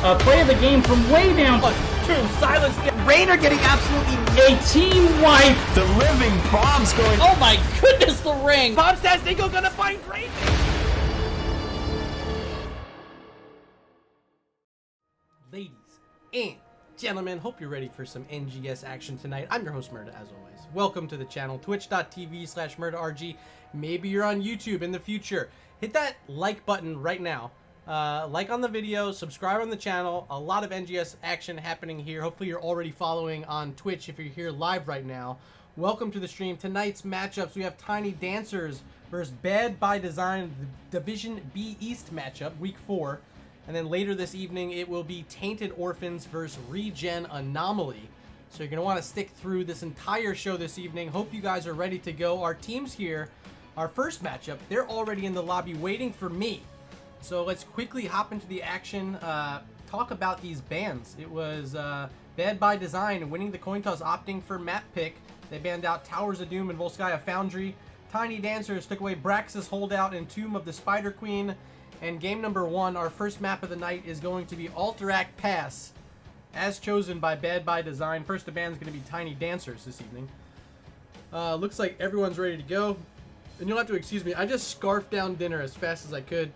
A play of the game from way down. True, silence. Rainer getting absolutely a team wipe. The living bombs going. Oh my goodness, the ring. Bombs Tastingo gonna find Rainer. Ladies and gentlemen, hope you're ready for some NGS action tonight. I'm your host, Murda, as always. Welcome to the channel, twitch.tv/MurdaRG. Maybe you're on YouTube in the future. Hit that like button right now. Like on the video, subscribe on the channel. A lot of NGS action happening here. Hopefully you're already following on Twitch if you're here live right now. Welcome to the stream. Tonight's matchups, we have Tiny Dancers versus Bad by Design, the Division B East matchup, week 4. And then later this evening, it will be Tainted Orphans versus Regen Anomaly. So you're going to want to stick through this entire show this evening. Hope you guys are ready to go. Our teams here, our first matchup, they're already in the lobby waiting for me. So let's quickly hop into the action, talk about these bans. It was Bad by Design winning the coin toss, opting for map pick. They banned out Towers of Doom and Volskaya Foundry. Tiny Dancers took away Braxis Holdout and Tomb of the Spider Queen. And game number 1, our first map of the night, is going to be Alterac Pass, as chosen by Bad by Design. First to ban is going to be Tiny Dancers this evening. Looks like everyone's ready to go. And you'll have to excuse me, I just scarfed down dinner as fast as I could.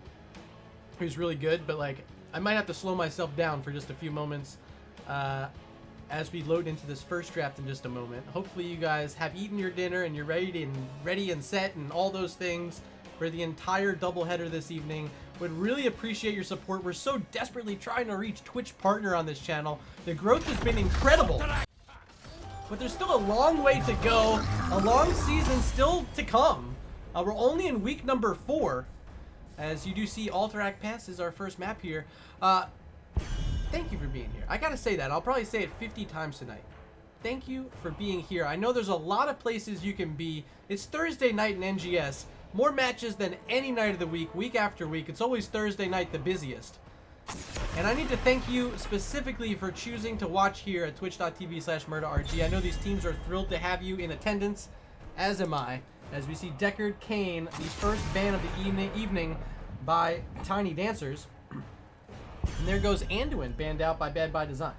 It was really good, but like, I might have to slow myself down for just a few moments as we load into this first draft in just a moment. Hopefully you guys have eaten your dinner and you're ready and set and all those things for the entire doubleheader this evening. Would really appreciate your support. We're so desperately trying to reach Twitch partner on this channel. The growth has been incredible, but there's still a long way to go. A long season still to come. We're only in week number 4. As you do see, Alterac Pass is our first map here. Thank you for being here. I gotta say that. I'll probably say it 50 times tonight. Thank you for being here. I know there's a lot of places you can be. It's Thursday night in NGS. More matches than any night of the week, week after week. It's always Thursday night, the busiest. And I need to thank you specifically for choosing to watch here at twitch.tv/MurdaRG. I know these teams are thrilled to have you in attendance, as am I, as we see Deckard Kane, the first ban of the evening by Tiny Dancers. And there goes Anduin, banned out by Bad by Design.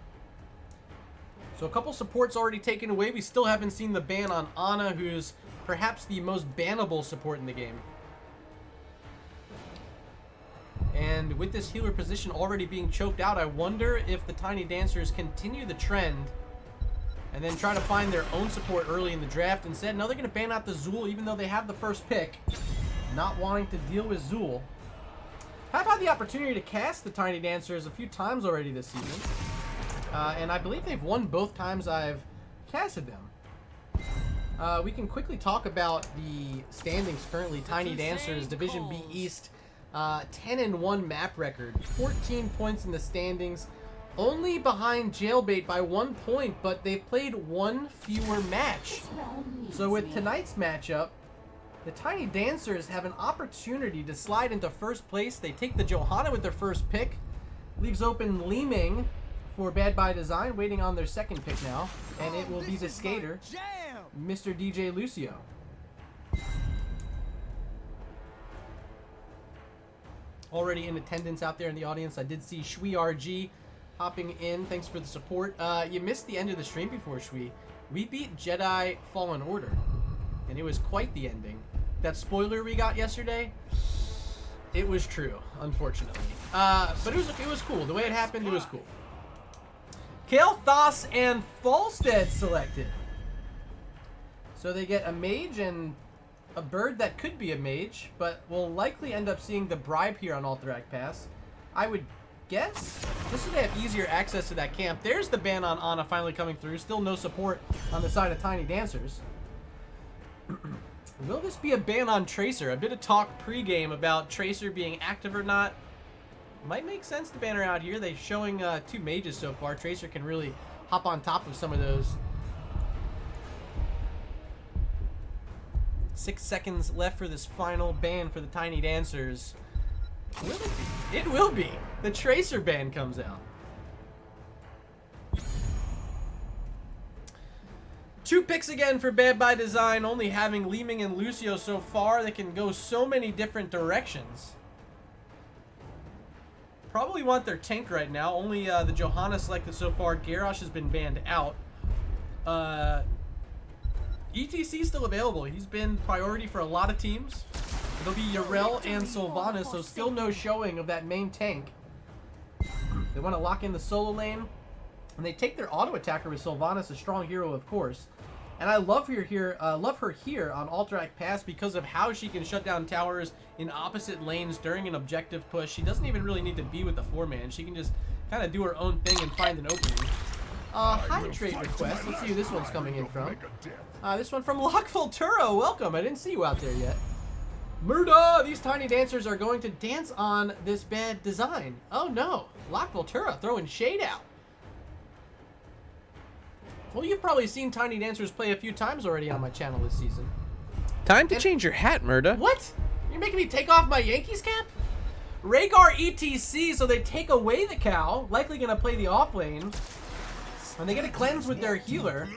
So a couple supports already taken away. We still haven't seen the ban on Ana, who's perhaps the most bannable support in the game. And with this healer position already being choked out, I wonder if the Tiny Dancers continue the trend and then try to find their own support early in the draft. Instead, no, they're going to ban out the Zool, even though they have the first pick, not wanting to deal with Zool. I've had the opportunity to cast the Tiny Dancers a few times already this season, and I believe they've won both times I've casted them. We can quickly talk about the standings currently. Tiny Dancers, Division B East, 10-1 map record, 14 points in the standings, only behind Jailbait by 1 point, but they've played one fewer match. So with tonight's matchup, the Tiny Dancers have an opportunity to slide into first place. They take the Johanna with their first pick, leaves open Li Ming for Bad by Design, waiting on their second pick now, and it will be the skater, Mr. DJ Lucio. Already in attendance out there in the audience, I did see Shui RG hopping in. Thanks for the support. You missed the end of the stream before, Shui. We beat Jedi Fallen Order, and it was quite the ending. That spoiler we got yesterday, it was true, unfortunately. But it was cool. The way it happened, it was cool. Kael'thas and Falstead selected. So they get a mage and a bird that could be a mage, but will likely end up seeing the bribe here on Alterac Pass. I would guess, just so they have easier access to that camp. There's the ban on Ana finally coming through. Still no support on the side of Tiny Dancers. Will this be a ban on Tracer? A bit of talk pre-game about Tracer being active or not. Might make sense to ban her out here. They're showing 2 mages so far. Tracer can really hop on top of some of those. 6 seconds left for this final ban for the Tiny Dancers. Will it be? It will be. The Tracer ban comes out. 2 picks again for Bad by Design, only having Li Ming and Lucio so far. They can go so many different directions. probably want their tank right now. Only the Johanna selected so far. Garrosh has been banned out. ETC still available. He's been priority for a lot of teams. It'll be Yarel and Sylvanas, so still no showing of that main tank. They want to lock in the solo lane, and they take their auto attacker with Sylvanas, a strong hero, of course. And I love her here on Alterac Pass because of how she can shut down towers in opposite lanes during an objective push. She doesn't even really need to be with the 4-man. She can just kind of do her own thing and find an opening. Hydrate request. Let's see who this one's coming in from. This one from Lock Volturo. Welcome. I didn't see you out there yet. Murda! These tiny dancers are going to dance on this bad design. Oh no. Lock Voltura throwing shade out. Well, you've probably seen tiny dancers play a few times already on my channel this season. Time to change your hat, Murda. What? You're making me take off my Yankees cap? Rhaegar ETC, so they take away the cow. Likely going to play the off lane. And they get a cleanse with their healer.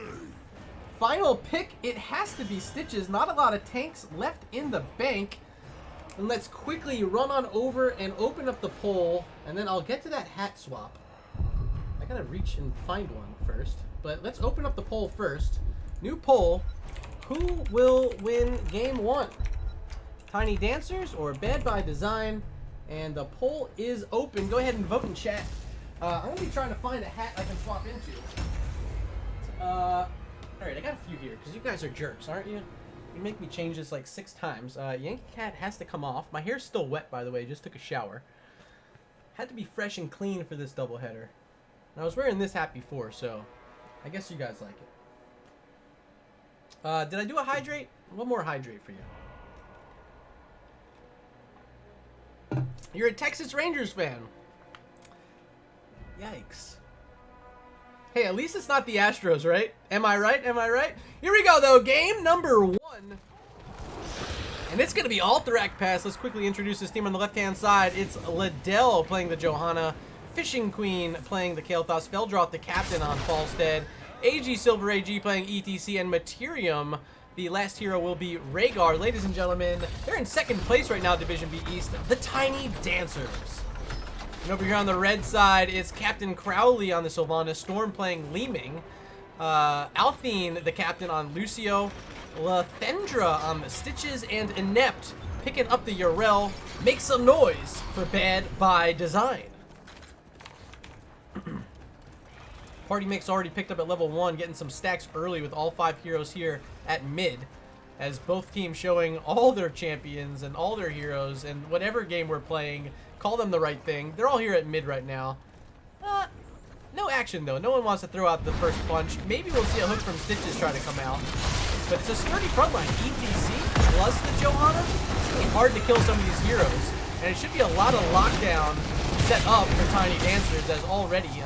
Final pick, it has to be Stitches. Not a lot of tanks left in the bank. And let's quickly run on over and open up the poll. And then I'll get to that hat swap. I gotta reach and find one first. But let's open up the poll first. New poll. Who will win game 1? Tiny Dancers or Bad by Design? And the poll is open. Go ahead and vote in chat. I'm going to be trying to find a hat I can swap into. Alright, I got a few here, because you guys are jerks, aren't you? You make me change this like 6 times. Yankee Cat has to come off. My hair's still wet, by the way. Just took a shower. Had to be fresh and clean for this doubleheader. And I was wearing this hat before, so I guess you guys like it. Did I do a hydrate? One more hydrate for you. You're a Texas Rangers fan. Yikes. Hey, at least it's not the Astros, right? Am I right? Am I right? Here we go, though. Game number 1. And it's going to be Alterac Pass. Let's quickly introduce this team on the left-hand side. It's Liddell playing the Johanna. Fishing Queen playing the Kael'thas. Feldroth, the captain on Falstead. AG Silver AG playing ETC. And Materium, the last hero, will be Rhaegar. Ladies and gentlemen, they're in second place right now, Division B East. The Tiny Dancers. And over here on the red side, it's Captain Crowley on the Sylvanas, Storm playing Leeming, Althene, the captain, on Lucio, Lathendra on the Stitches, and Inept picking up the Yarel. Make some noise for Bad by Design. Party Mix already picked up at level 1, getting some stacks early with all 5 heroes here at mid, as both teams showing all their champions and all their heroes, and whatever game we're playing, call them the right thing. They're all here at mid right now. No action, though. No one wants to throw out the first punch. Maybe we'll see a hook from Stitches try to come out. But it's a sturdy front line. ETC plus the Johanna. It's really hard to kill some of these heroes. And it should be a lot of lockdown set up for Tiny Dancers, as already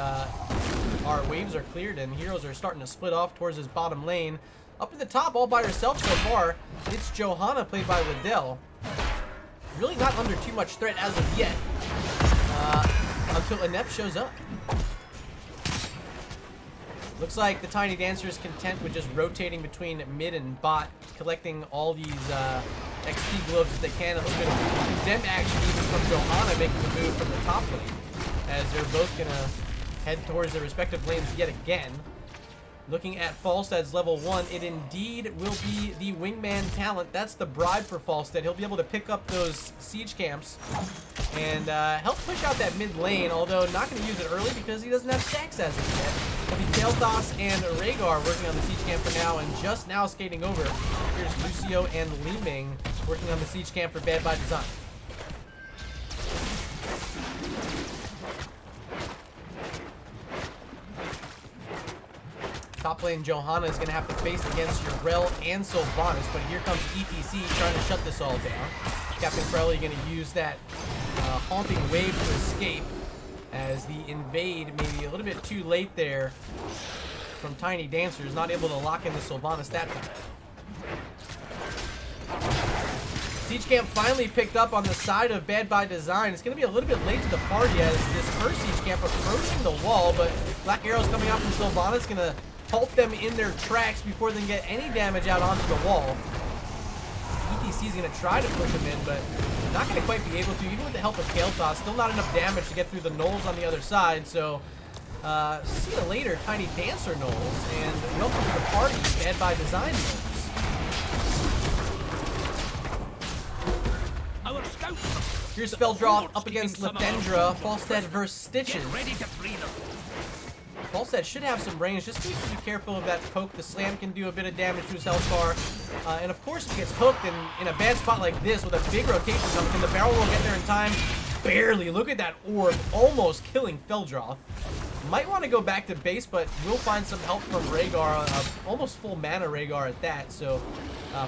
our waves are cleared and heroes are starting to split off towards this bottom lane. Up at the top, all by herself so far, it's Johanna, played by Liddell. Really not under too much threat as of yet, until Inept shows up. Looks like the Tiny Dancer is content with just rotating between mid and bot, collecting all these XP globes as they can. A little bit of condemn action even from Johanna, making the move from the top lane, as they're both going to head towards their respective lanes yet again. Looking at Falstead's level 1, it indeed will be the Wingman talent. That's the bribe for Falstead. He'll be able to pick up those siege camps and help push out that mid lane, although not going to use it early because he doesn't have stacks as of yet. It'll be Kael'thas and Rhaegar working on the siege camp for now, and just now skating over. Here's Lucio and Leeming working on the siege camp for Bad by Design. Top lane Johanna is going to have to face against Yarel and Sylvanas, but here comes ETC trying to shut this all down. Captain Crowley going to use that haunting wave to escape, as the invade maybe a little bit too late there from Tiny Dancers, not able to lock in the Sylvanas that time. Siege camp finally picked up on the side of Bad by Design. It's going to be a little bit late to the party as this first siege camp approaching the wall, but Black Arrows coming out from Sylvanas going to halt them in their tracks before they can get any damage out onto the wall. ETC ETC is going to try to push him in, but not going to quite be able to, even with the help of Kale Toss. Still not enough damage to get through the Knolls on the other side, so see you later, Tiny Dancer Knolls, and welcome to the party, Bad by Design Knolls. Here's Spelldraw up against Lithendra, Falstad versus Stitches. Falstad should have some range, just needs to be careful of that poke. The slam can do a bit of damage to his health bar. And of course, if he gets hooked in a bad spot like this with a big rotation coming, can the barrel roll get there in time? Barely. Look at that orb almost killing Feldroth. Might want to go back to base, but we'll find some help from Rhaegar, almost full mana Rhaegar at that. So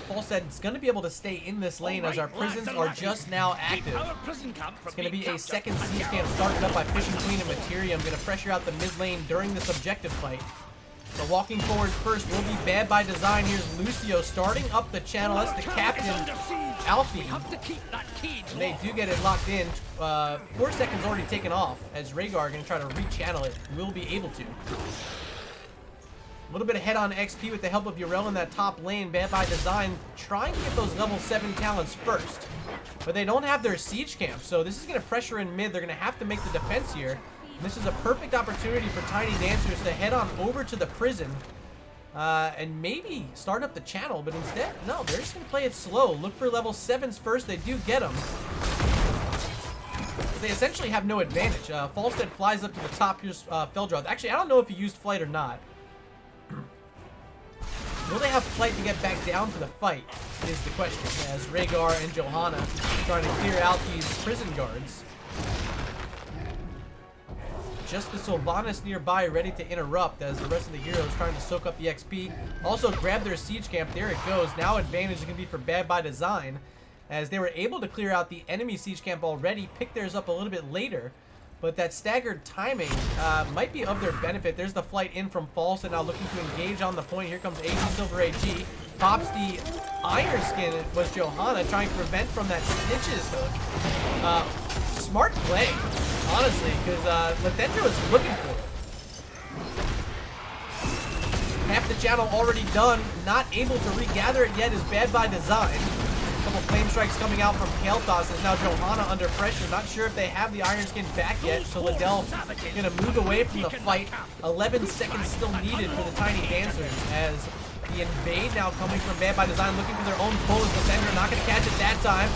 Falstad's going to be able to stay in this lane as our prisons are just now active. It's going to be a second siege camp started up by Fishing Queen and Materium. Going to pressure out the mid lane during this objective fight. So walking forward first will be Bad by Design. Here's Lucio starting up the channel. That's the captain, Alfie. And they do get it locked in. 4 seconds already taken off as Rhaegar going to try to rechannel it. Will be able to. A little bit ahead on XP with the help of Yrel in that top lane. Bad by Design trying to get those level 7 talents first. But they don't have their siege camp, so this is going to pressure in mid. They're going to have to make the defense here. And this is a perfect opportunity for Tiny Dancers to head on over to the prison and maybe start up the channel, but instead, no, they're just going to play it slow. Look for level 7s first. They do get them. But they essentially have no advantage. Falstad flies up to the top. Here's Feldroth. Actually, I don't know if he used flight or not. Will they have flight to get back down to the fight is the question, as Rhaegar and Johanna trying to clear out these prison guards. Just the Sylvanas nearby ready to interrupt as the rest of the heroes trying to soak up the XP. Also grab their siege camp. There it goes. Now advantage is going to be for Bad by Design as they were able to clear out the enemy siege camp already, pick theirs up a little bit later. But that staggered timing might be of their benefit. There's the flight in from False and now looking to engage on the point. Here comes AG Silver AG. Pops the Iron Skin. It was Johanna trying to prevent from that Stitches hook. Smart play, honestly, because Lithendra was looking for it. Half the channel already done. Not able to regather it yet is Bad by Design. A couple flame strikes coming out from Kael'thas as now Johanna under pressure. Not sure if they have the Iron Skin back yet, so Liddell going to move away from the fight. 11 seconds still needed for the Tiny Dancers as the invade now coming from Bad by Design, looking for their own pull as Lithendra not going to catch it that time.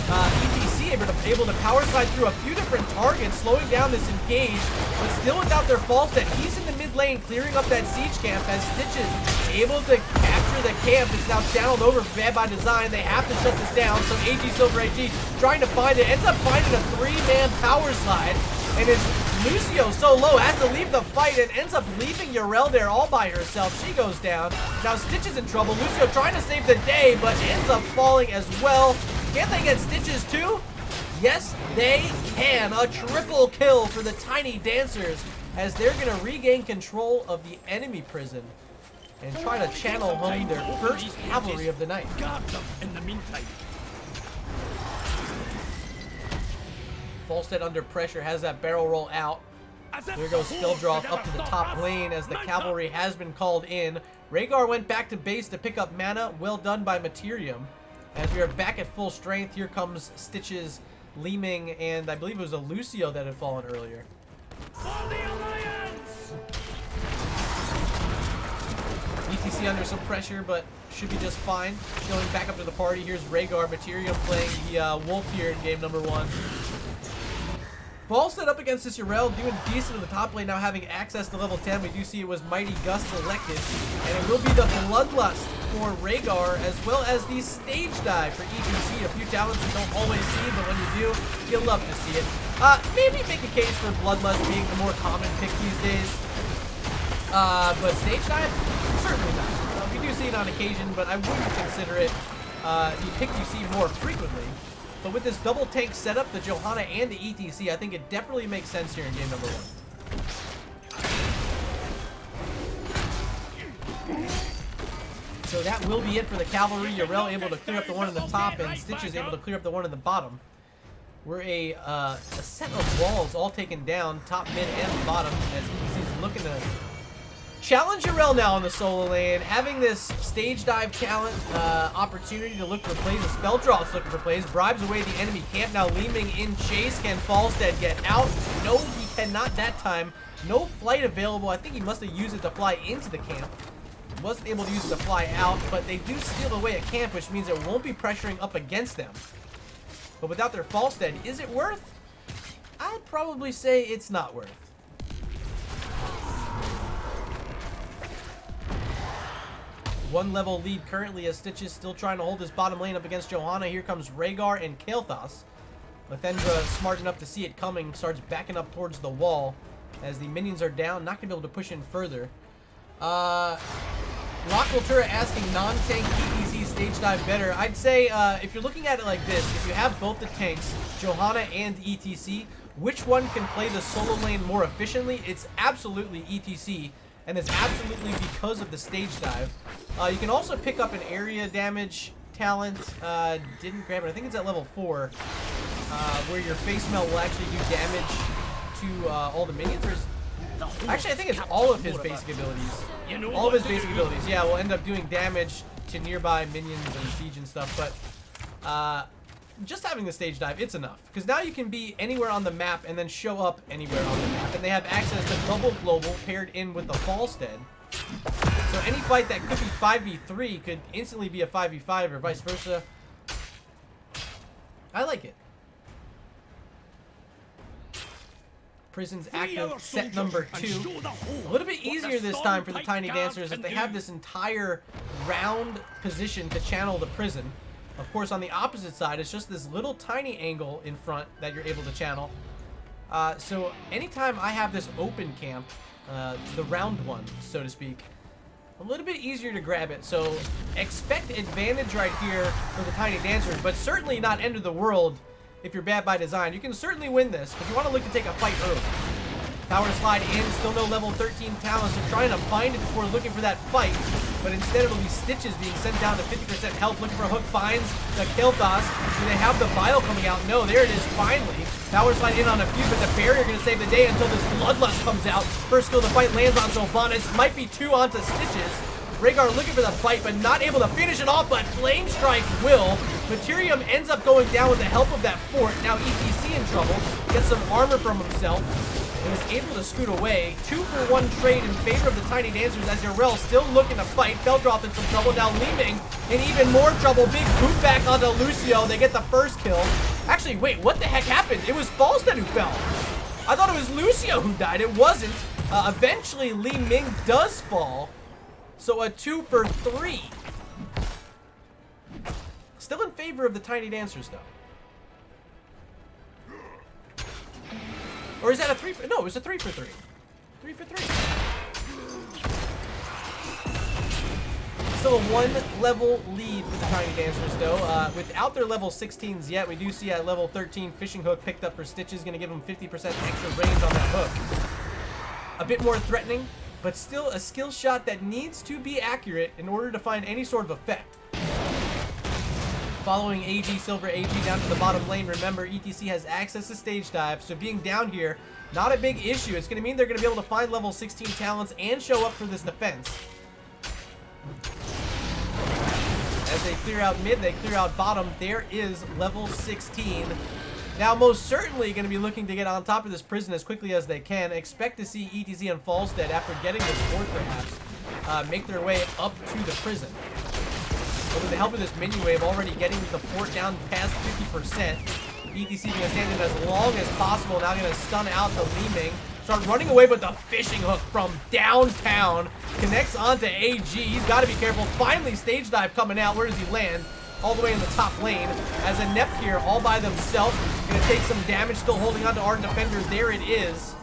ETC able to power slide through a few different targets, slowing down this engage, but still without their false set. He's in the mid lane, clearing up that siege camp as Stitches able to capture the camp. It's now channeled over for Bad by Design. They have to shut this down, so AG Silver AG trying to find it, ends up finding a 3-man power slide, and it's Lucio so low, has to leave the fight and ends up leaving Yrel there all by herself. She goes down. Now Stitches in trouble. Lucio trying to save the day, but ends up falling as well. Can they get Stitches too? Yes, they can. A triple kill for the Tiny Dancers as they're going to regain control of the enemy prison and try to channel home their first cavalry of the night. Falstad under pressure, has that barrel roll out. There goes Spelldroth up to the top lane as the cavalry has been called in. Rhaegar went back to base to pick up mana. Well done by Materium. As we are back at full strength, here comes Stitches, Leeming, and I believe it was a Lucio that had fallen earlier. ETC under some pressure, but should be just fine. Going back up to the party, here's Rhaegar, Materium playing the Wolf here in game number 1. Falstad up against this Yrel, doing decent in the top lane, now having access to level 10. We do see it was Mighty Gust selected, and it will be the Bloodlust for Rhaegar, as well as the Stage Dive for ETC. A few talents you don't always see, but when you do, you'll love to see it. Maybe make a case for Bloodlust being the more common pick these days. But Stage Dive, certainly not. We do see it on occasion, but I wouldn't consider it the pick you see more frequently. But with this double tank setup, the Johanna and the ETC, I think it definitely makes sense here in game number 1. So that will be it for the cavalry. Yrel able to clear up the one in the top, and Stitches able to clear up the one in the bottom. We're a set of walls all taken down, top, mid, and bottom, as ETC is looking to Challenge Urel now on the solo lane, having this stage dive talent opportunity to look for plays. The spell drop's looking for plays, bribes away the enemy camp. Now Leeming in chase. Can Falstead get out? No, he cannot that time. No flight available. I think he must have used it to fly into the camp. Wasn't able to use it to fly out, but they do steal away a camp, which means it won't be pressuring up against them. But without their Falstead, is it worth? I'd probably say it's not worth. One level lead currently as Stitches still trying to hold his bottom lane up against Johanna. Here comes Rhaegar and Kael'thas. Lathendra, smart enough to see it coming, starts backing up towards the wall. As the minions are down, not going to be able to push in further. Rockville asking non-tank ETC stage dive better. I'd say if you're looking at it like this, if you have both the tanks, Johanna and ETC, which one can play the solo lane more efficiently? It's absolutely ETC. And it's absolutely because of the stage dive. You can also pick up an area damage talent. Didn't grab it. I think it's at level 4. Where your face melt will actually do damage to all the minions. Actually, I think it's all of his basic abilities. All of his basic abilities, yeah, will end up doing damage to nearby minions and siege and stuff. But just having the stage dive, it's enough. Because now you can be anywhere on the map and then show up anywhere on the map. And they have access to double global paired in with the Falstead. So any fight that could be 5v3 could instantly be a 5v5 or vice versa. I like it. Prison's active set number 2. A little bit easier this time for the Tiny Dancers if they have this entire round position to channel the Prison. Of course, on the opposite side, it's just this little tiny angle in front that you're able to channel. So anytime I have this open camp, the round one, so to speak, a little bit easier to grab it. So expect advantage right here for the Tiny Dancers, but certainly not end of the world if you're bad by design. You can certainly win this, but you want to look to take a fight early. Power slide in, still no level 13 talents. They're trying to find it before looking for that fight, but instead it'll be Stitches being sent down to 50% health, looking for a hook, finds the Kael'thas. Do they have the vial coming out? No, there it is, finally. Power slide in on a few, but the barrier gonna save the day until this Bloodlust comes out. First skill of the fight lands on Sylvanas. Might be 2 onto Stitches. Rhaegar looking for the fight, but not able to finish it off, but Flame Strike will. Materium ends up going down with the help of that fort. Now ETC in trouble. Gets some armor from himself. And is able to scoot away. 2-for-1 trade in favor of the Tiny Dancers as Urel still looking to fight. Feldroth in some trouble. Now Leeming in even more trouble. Big boot back onto Lucio. They get the first kill. Actually, wait, what the heck happened? It was Falstead who fell. I thought it was Lucio who died. It wasn't. Eventually, Li Ming does fall. So a 2-for-3. Still in favor of the Tiny Dancers, though. Or is that a 3 for... No, it was a 3-for-3. 3-for-3. Still a 1-level lead for the Tiny Dancers, though. Without their level 16s yet, we do see at level 13 Fishing Hook picked up for Stitches. Going to give them 50% extra range on that hook. A bit more threatening, but still a skill shot that needs to be accurate in order to find any sort of effect. Following AG, Silver AG down to the bottom lane. Remember, ETC has access to stage dive, so being down here, not a big issue. It's going to mean they're going to be able to find level 16 talents and show up for this defense. As they clear out mid, they clear out bottom. There is level 16. Now, most certainly going to be looking to get on top of this prison as quickly as they can. Expect to see ETC and Falstead, after getting this fort perhaps, make their way up to the prison. But with the help of this minion wave, already getting the fort down past 50%. ETC going to stand in as long as possible. Now going to stun out the Leeming. Start running away, but the Fishing Hook from downtown connects onto AG. He's got to be careful. Finally, stage dive coming out. Where does he land? All the way in the top lane. As a Nep here, all by themselves. Going to take some damage, still holding on to Ardent Defender. There it is.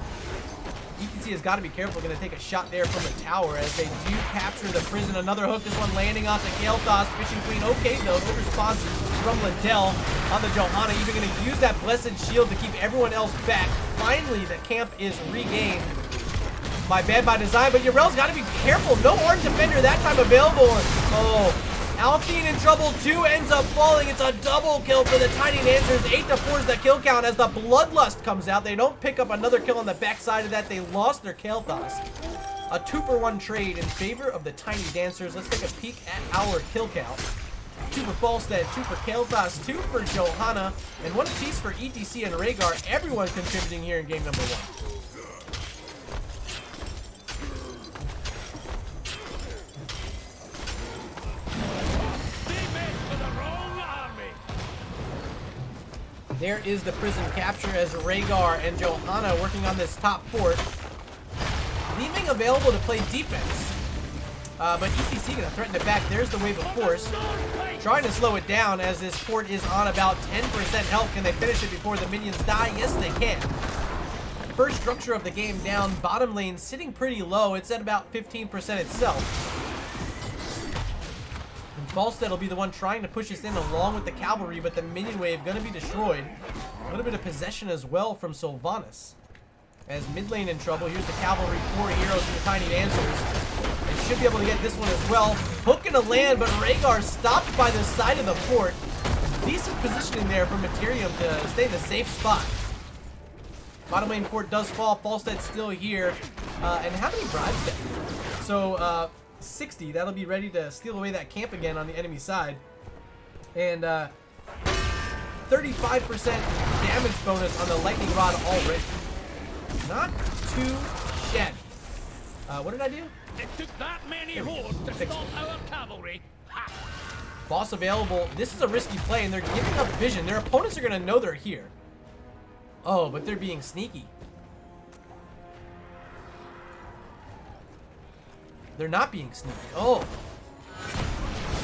ETC has got to be careful. Going to take a shot there from the tower as they do capture the prison. Another hook, this one landing onto Kael'thas. Fishing Queen, okay though. Good response from Liddell on the Johanna. Even going to use that Blessed Shield to keep everyone else back. Finally, the camp is regained. My bad by design, but Urel's got to be careful. No Ardent Defender that time available. Oh, Alphine in trouble too, ends up falling. It's a double kill for the Tiny Dancers. 8-4 is the kill count as the Bloodlust comes out. They don't pick up another kill on the backside of that. They lost their Kael'thas. a 2-for-1 trade in favor of the Tiny Dancers. Let's take a peek at our kill count. 2 for Falstead, 2 for Kael'thas, 2 for Johanna, and 1 apiece for ETC and Rhaegar. Everyone contributing here in game number 1. There is the prison capture as Rhaegar and Johanna working on this top fort. Leaving available to play defense. But ETC going to threaten it back. There's the wave of force. Trying to slow it down as this fort is on about 10% health. Can they finish it before the minions die? Yes, they can. First structure of the game down. Bottom lane sitting pretty low. It's at about 15% itself. And Falstead will be the one trying to push us in along with the cavalry, but the minion wave going to be destroyed. A little bit of possession as well from Sylvanas. As mid lane in trouble, here's the cavalry, 4 heroes from the Tiny Dancers. They should be able to get this one as well. Hook into land, but Rhaegar stopped by the side of the fort. Decent positioning there for Materium to stay in a safe spot. Bottom lane fort does fall. Falstead's still here. And how many bribes then? So, 60. That'll be ready to steal away that camp again on the enemy side. And 35% damage bonus on the lightning rod already. Not too shabby. What did I do? It took that many hordes to stop our cavalry. Ha! Boss available. This is a risky play, and they're giving up vision. Their opponents are going to know they're here. Oh, but they're being sneaky. They're not being sneaky. Oh.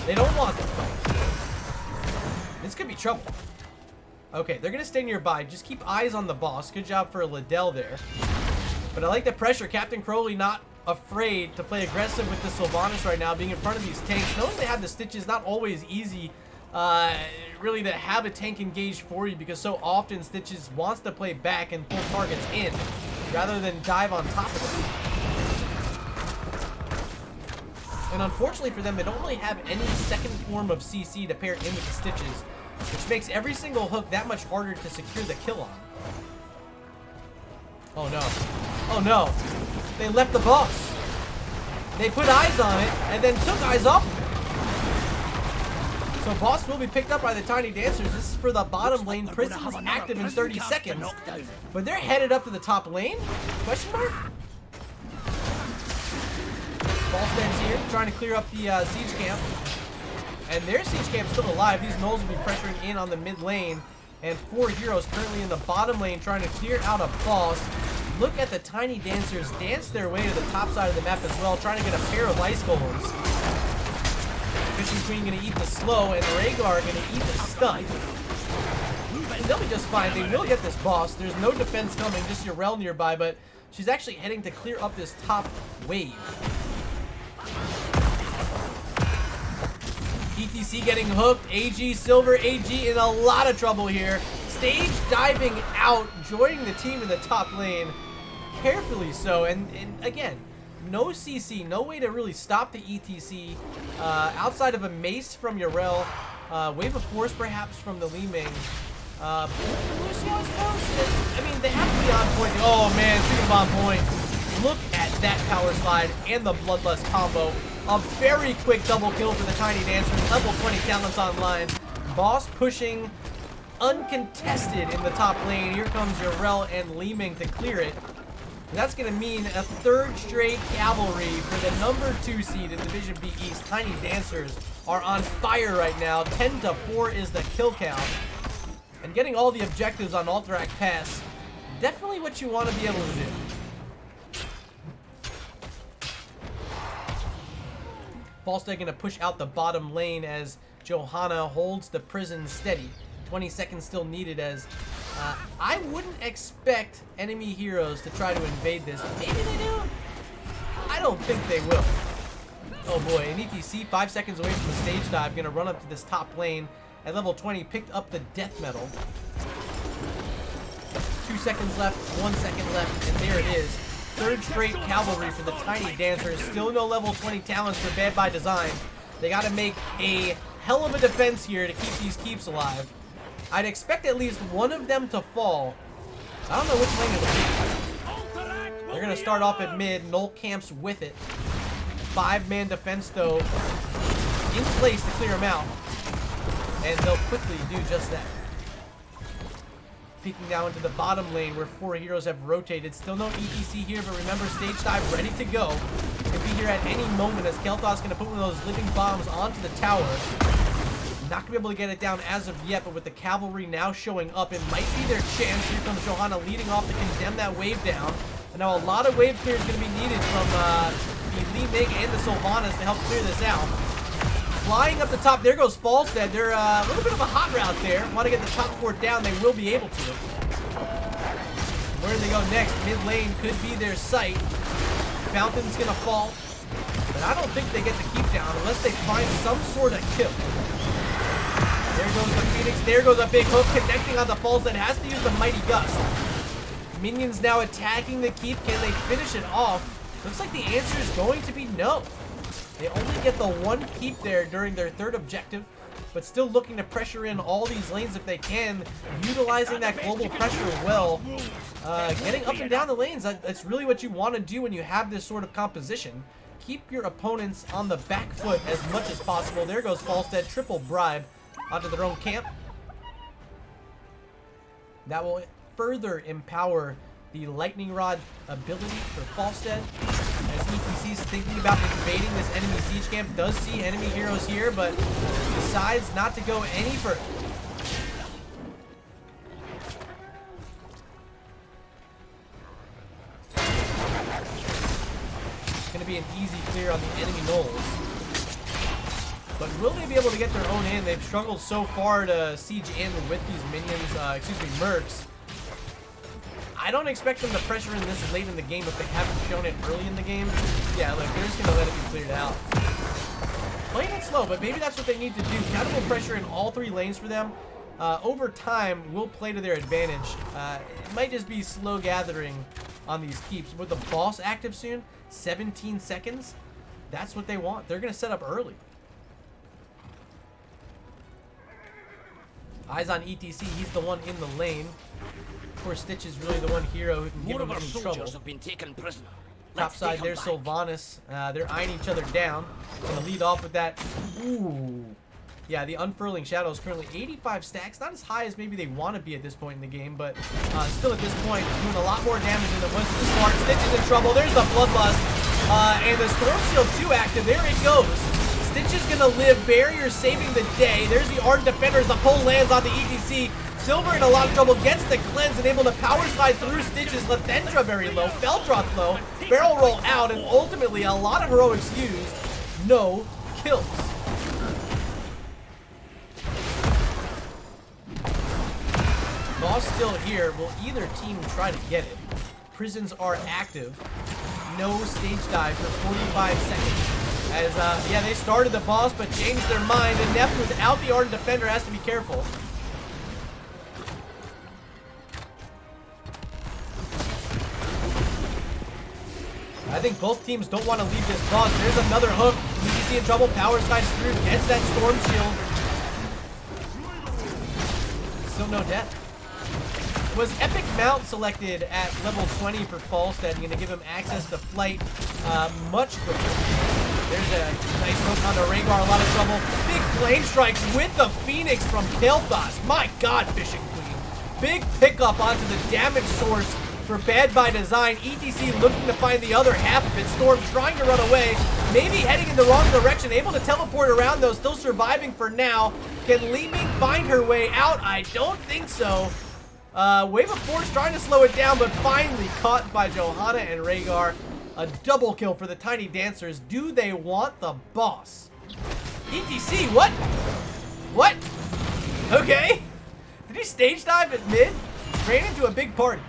They don't want to fight. This could be trouble. Okay, they're going to stay nearby. Just keep eyes on the boss. Good job for Liddell there. But I like the pressure. Captain Crowley not afraid to play aggressive with the Sylvanas right now, being in front of these tanks. Knowing they have the Stitches, not always easy really to have a tank engaged for you, because so often Stitches wants to play back and pull targets in rather than dive on top of them. And unfortunately for them, they don't really have any second form of CC to pair in with the Stitches, which makes every single hook that much harder to secure the kill on. Oh no. Oh no. They left the boss. They put eyes on it and then took eyes off of it. So boss will be picked up by the Tiny Dancers. This is for the bottom lane. Prison's active in 30 seconds. But they're headed up to the top lane? Question mark? Falstead's here, trying to clear up the siege camp. And their siege camp's still alive. These gnolls will be pressuring in on the mid lane. And 4 heroes currently in the bottom lane trying to clear out a boss. Look at the Tiny Dancers dance their way to the top side of the map as well, trying to get a pair of ice golems. Fishing Queen going to eat the slow, and Rhaegar going to eat the stun. And they'll be just fine. They will get this boss. There's no defense coming, just Yrel nearby, but she's actually heading to clear up this top wave. ETC getting hooked. AG, Silver AG in a lot of trouble here. Stage diving out, joining the team in the top lane. Carefully so, and again, no CC, no way to really stop the ETC outside of a mace from Yrel, wave of force perhaps from the Li Ming. Lucio's close. I mean, they have to be on point. Oh man, speaking of on point, look at that power slide and the Bloodlust combo. A very quick double kill for the Tiny Dancers. Level 20 talents online. Boss pushing uncontested in the top lane. Here comes Yrel and Li Ming to clear it. And that's going to mean a 3rd straight cavalry for the number 2 seed in Division B East. Tiny Dancers are on fire right now. 10-4 is the kill count. And getting all the objectives on Alterac Pass, definitely what you want to be able to do. Falstead going to push out the bottom lane as Johanna holds the prison steady. 20 seconds still needed as I wouldn't expect enemy heroes to try to invade this. Maybe they do. I don't think they will. Oh boy, an ETC 5 seconds away from the stage dive. Going to run up to this top lane. At level 20, picked up the death medal. 2 seconds left, 1 second left, and there it is. 3rd straight cavalry for the Tiny Dancers. Still no level 20 talents for Bad by Design. They got to make a hell of a defense here to keep these keeps alive. I'd expect at least one of them to fall. I don't know which lane it will be. They're They're going to start off at mid. Null camps with it. 5-man defense, though, in place to clear them out. And they'll quickly do just that. Peeking now into the bottom lane where 4 heroes have rotated. Still no ETC here, but remember, stage dive ready to go. Could be here at any moment as Kel'Thas going to put one of those living bombs onto the tower. Not going to be able to get it down as of yet, but with the cavalry now showing up, it might be their chance. Here comes Johanna leading off to condemn that wave down. And now a lot of wave clear is going to be needed from the Li Ming and the Sylvanas to help clear this out. Flying up the top, there goes Falstead. They're a little bit of a hot route there. Want to get the top 4 down, they will be able to. Where do they go next? Mid lane could be their sight. Fountain's going to fall. But I don't think they get the keep down unless they find some sort of kill. There goes the Phoenix. There goes a big hook connecting on the Falstead. Has to use the Mighty Gust. Minions now attacking the keep. Can they finish it off? Looks like the answer is going to be no. They only get the 1 keep there during their 3rd objective, but still looking to pressure in all these lanes if they can, utilizing that global pressure well. Getting up and down the lanes, that's really what you want to do when you have this sort of composition. Keep your opponents on the back foot as much as possible. There goes Falstead, triple bribe onto their own camp. That will further empower the Lightning Rod ability for Falstead. As ETC is thinking about invading this enemy siege camp, does see enemy heroes here, but decides not to go any further. It's going to be an easy clear on the enemy Knolls. But will they be able to get their own in? They've struggled so far to siege in with these minions, mercs. I don't expect them to pressure in this late in the game if they haven't shown it early in the game. Yeah, look, they're just going to let it be cleared out. Playing it slow, but maybe that's what they need to do. Countable pressure in all 3 lanes for them. Over time, will play to their advantage. It might just be slow gathering on these keeps. With the boss active soon, 17 seconds, that's what they want. They're going to set up early. Eyes on ETC, he's the one in the lane. Of course, Stitch is really the one hero who can give him any trouble. Have been taken prisoner. Top side, there's Sylvanas. They're eyeing each other down. Gonna lead off with that. Ooh. Yeah, the Unfurling Shadow is currently 85 stacks. Not as high as maybe they want to be at this point in the game, but still at this point, doing a lot more damage than it was at the start. Stitch is in trouble. There's the Bloodlust. And the Storm Shield 2 active. There it goes. Stitch is gonna live. Barrier saving the day. There's the Ardent Defenders. The pull lands on the ETC. Silver in a lot of trouble, gets the cleanse and able to power slide through Stitches. Lathendra very low, Feldroth low, barrel roll out, and ultimately a lot of heroics used. No kills. Boss still here. Will either team try to get it? Prisons are active. No stage dive for 45 seconds. As, yeah, they started the boss but changed their mind, and Neff without the Ardent Defender has to be careful. I think both teams don't want to leave this boss. There's another hook. ETC in trouble. Power slides through. Gets that Storm Shield. Still no death. Was Epic Mount selected at level 20 for Falstead? Going to give him access to flight much quicker. There's a nice hook on the Rhaegar. A lot of trouble. Big flame strikes with the Phoenix from Kel'Thas. My God, Fishing Queen. Big pickup onto the damage source for Bad by Design. ETC looking to find the other half of it. Storm trying to run away. Maybe heading in the wrong direction. Able to teleport around though. Still surviving for now. Can Li Ming find her way out? I don't think so. Wave of Force trying to slow it down, but finally caught by Johanna and Rhaegar. A double kill for the Tiny Dancers. Do they want the boss? ETC, what? What? Okay. Did he stage dive at mid? Ran into a big party.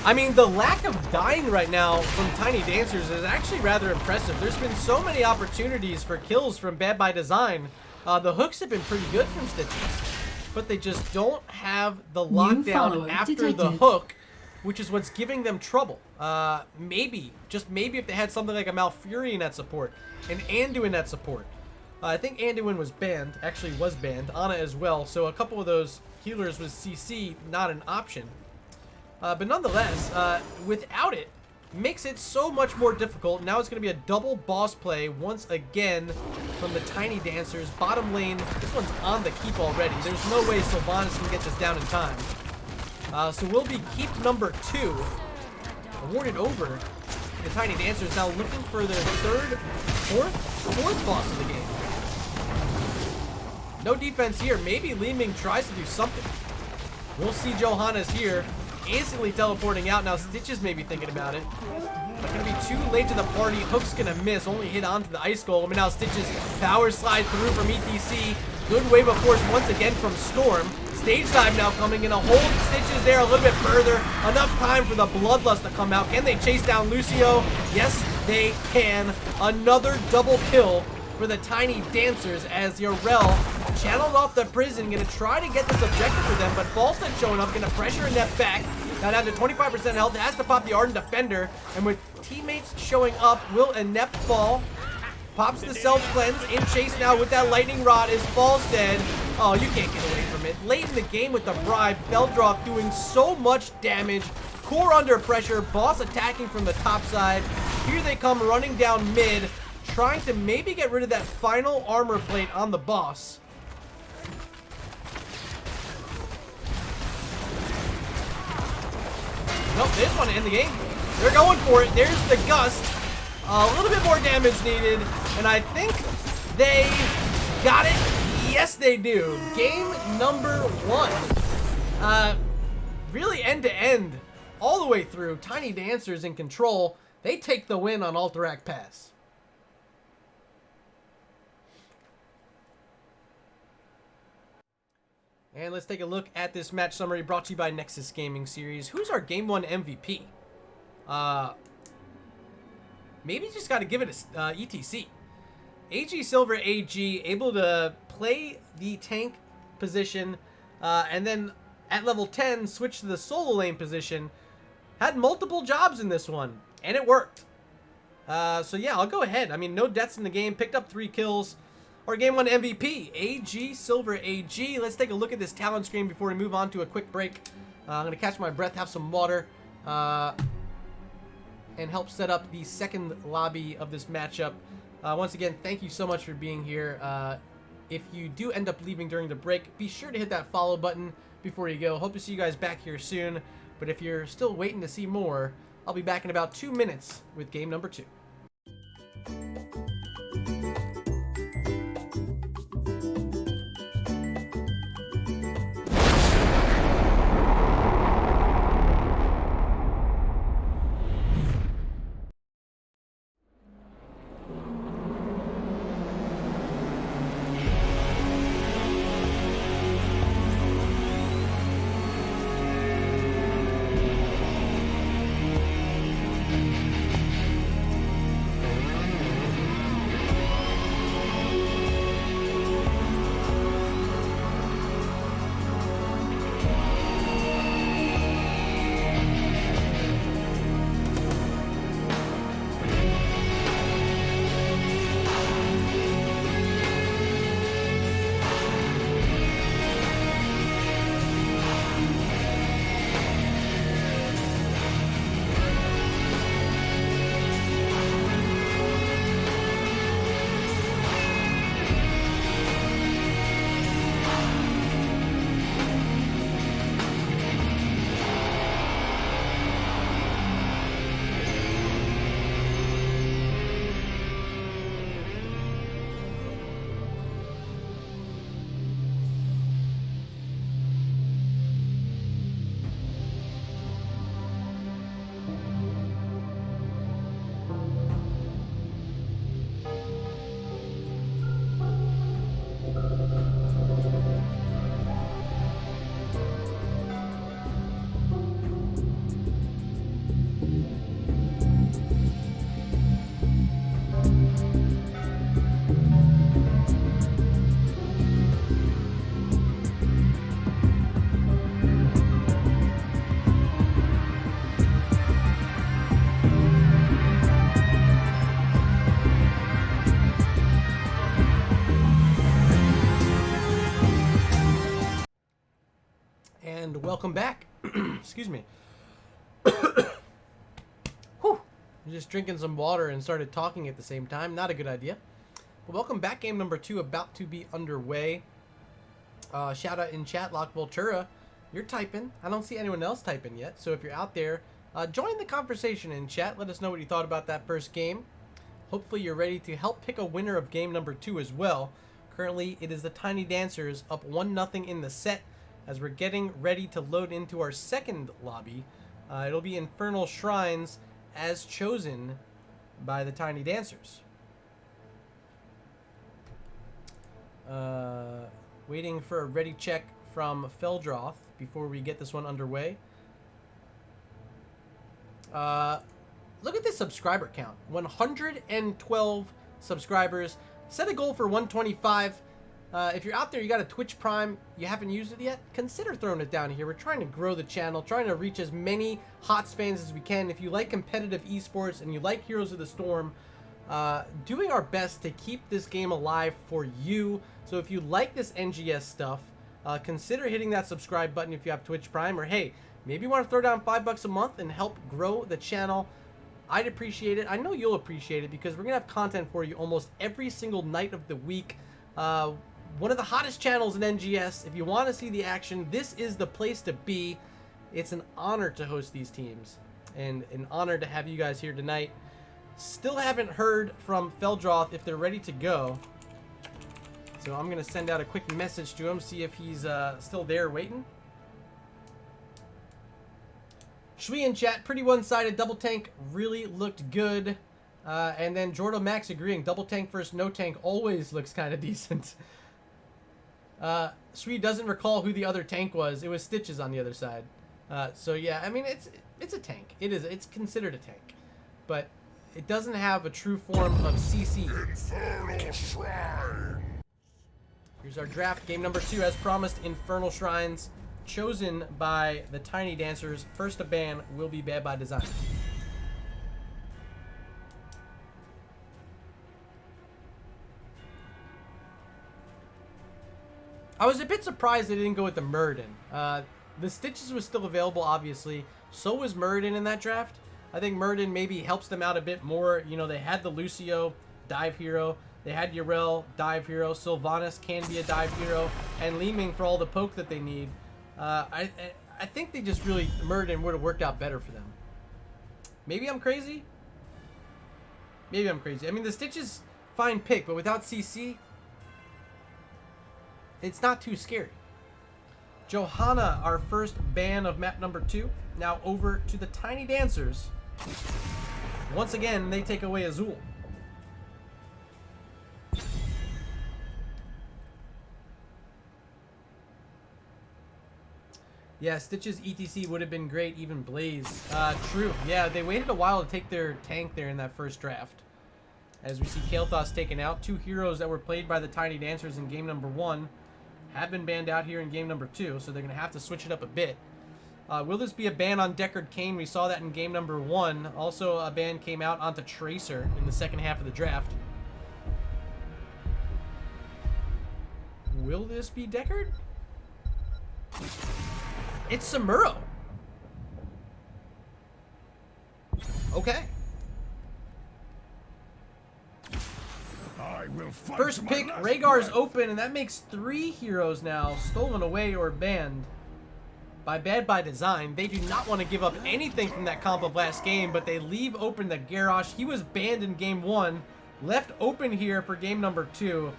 I mean, the lack of dying right now from Tiny Dancers is actually rather impressive. There's been so many opportunities for kills from Bad by Design. The hooks have been pretty good from Stitches, but they just don't have the lockdown after the hook which is what's giving them trouble. Maybe, just maybe if they had something like a Malfurion at support, and Anduin at support. I think Anduin was banned, actually was banned, Ana as well, so a couple of those healers with CC not an option. But nonetheless, without it, makes it so much more difficult. Now it's going to be a double boss play once again from the Tiny Dancers. Bottom lane, this one's on the keep already. There's no way Sylvanas can get this down in time. So we'll be keep number 2 awarded over to the Tiny Dancers, now looking for their fourth boss of the game. No defense here. Maybe Li Ming tries to do something. We'll see. Johanna's here, instantly teleporting out. Now Stitches may be thinking about it. But gonna be too late to the party. Hook's gonna miss, only hit onto the Ice Golem. And now Stitches power slide through from ETC. Good wave of force once again from Storm. Stage dive now coming in. A hold Stitches there a little bit further. Enough time for the Bloodlust to come out. Can they chase down Lucio? Yes, they can. Another double kill for the Tiny Dancers as Yarel channeled off the prison, gonna try to get this objective for them, but Falstad showing up, gonna pressure Inept back. Now down to 25% health, has to pop the Ardent Defender, and with teammates showing up, will Inept fall? Pops the self-cleanse, in chase now with that lightning rod is Falstad. Oh, you can't get away from it. Late in the game with the bribe, Feldrock doing so much damage. Core under pressure, boss attacking from the top side. Here they come running down mid, trying to maybe get rid of that final armor plate on the boss. Nope, they just want to end the game. They're going for it. There's the gust. A little bit more damage needed, and I think they got it. Yes, they do. Game number 1. Really end to end, all the way through. Tiny Dancers in control. They take the win on Alterac Pass. And let's take a look at this match summary brought to you by Nexus Gaming Series. Who's our Game 1 MVP? Maybe just got to give it a ETC. AG Silver AG, able to play the tank position, and then at level 10, switch to the solo lane position. Had multiple jobs in this one, and it worked. So yeah, I'll go ahead. I mean, no deaths in the game, picked up 3 kills. Our Game 1 MVP, AG Silver AG. Let's take a look at this talent screen before we move on to a quick break. I'm going to catch my breath, have some water, and help set up the second lobby of this matchup. Once again, thank you so much for being here. If you do end up leaving during the break, be sure to hit that follow button before you go. Hope to see you guys back here soon. But if you're still waiting to see more, I'll be back in about 2 minutes with game number 2. welcome back. Excuse me. Whew. I'm just drinking some water and started talking at the same time. Not a good idea. But welcome back. Game number 2 about to be underway. Shout out in chat, Lock Voltura. You're typing. I don't see anyone else typing yet. So if you're out there, join the conversation in chat. Let us know what you thought about that first game. Hopefully you're ready to help pick a winner of game number 2 as well. Currently, it is the Tiny Dancers up 1-0 in the set as we're getting ready to load into our second lobby. It'll be Infernal Shrines as chosen by the Tiny Dancers. Waiting for a ready check from Feldroth before we get this one underway. Look at this subscriber count. 112 subscribers. Set a goal for 125. If you're out there, you got a Twitch Prime, you haven't used it yet, consider throwing it down here. We're trying to grow the channel, trying to reach as many HOTS fans as we can. If you like competitive esports and you like Heroes of the Storm, doing our best to keep this game alive for you. So if you like this NGS stuff, consider hitting that subscribe button if you have Twitch Prime, or hey, maybe you want to throw down $5 a month and help grow the channel. I'd appreciate it. I know you'll appreciate it because we're going to have content for you almost every single night of the week. One of the hottest channels in NGS. If you want to see the action, this is the place to be. It's an honor to host these teams and an honor to have you guys here tonight. Still haven't heard from Feldroth if they're ready to go. So I'm going to send out a quick message to him, see if he's still there waiting. Shui in chat, pretty one-sided. Double tank really looked good. And then Jordo Max agreeing, double tank versus no tank always looks kind of decent. Shui doesn't recall who the other tank was. It was Stitches on the other side. So yeah, I mean, it's a tank. It's considered a tank. But it doesn't have a true form of CC. Infernal Shrine. Here's our draft. Game number 2, as promised, Infernal Shrines. Chosen by the Tiny Dancers. First to ban will be Bad by Design. I was a bit surprised they didn't go with the Muradin. The Stitches was still available, obviously. So was Muradin in that draft. I think Muradin maybe helps them out a bit more. You know, they had the Lucio, dive hero. They had Yrel, dive hero. Sylvanas can be a dive hero. And Leeming for all the poke that they need. I think they just really, Muradin would have worked out better for them. Maybe I'm crazy? Maybe I'm crazy. I mean, the Stitches, fine pick, but without CC, it's not too scary. Johanna, our first ban of map number 2. Now over to the Tiny Dancers. Once again, they take away Azul. Yeah, Stitch's ETC would have been great, even Blaze. True. Yeah, they waited a while to take their tank there in that first draft. As we see Kael'thas taken out. 2 heroes that were played by the Tiny Dancers in game number 1 have been banned out here in game number 2, so they're going to have to switch it up a bit. Will this be a ban on Deckard Cain? We saw that in game number 1. Also, a ban came out onto Tracer in the second half of the draft. Will this be Deckard? It's Samuro. Okay. I will fight First to my pick, last Rhaegar's breath. open, and that makes 3 heroes now stolen away or banned by Bad by Design. They do not want to give up anything from that comp of last game, but they leave open the Garrosh. He was banned in game 1, left open here for game number 2,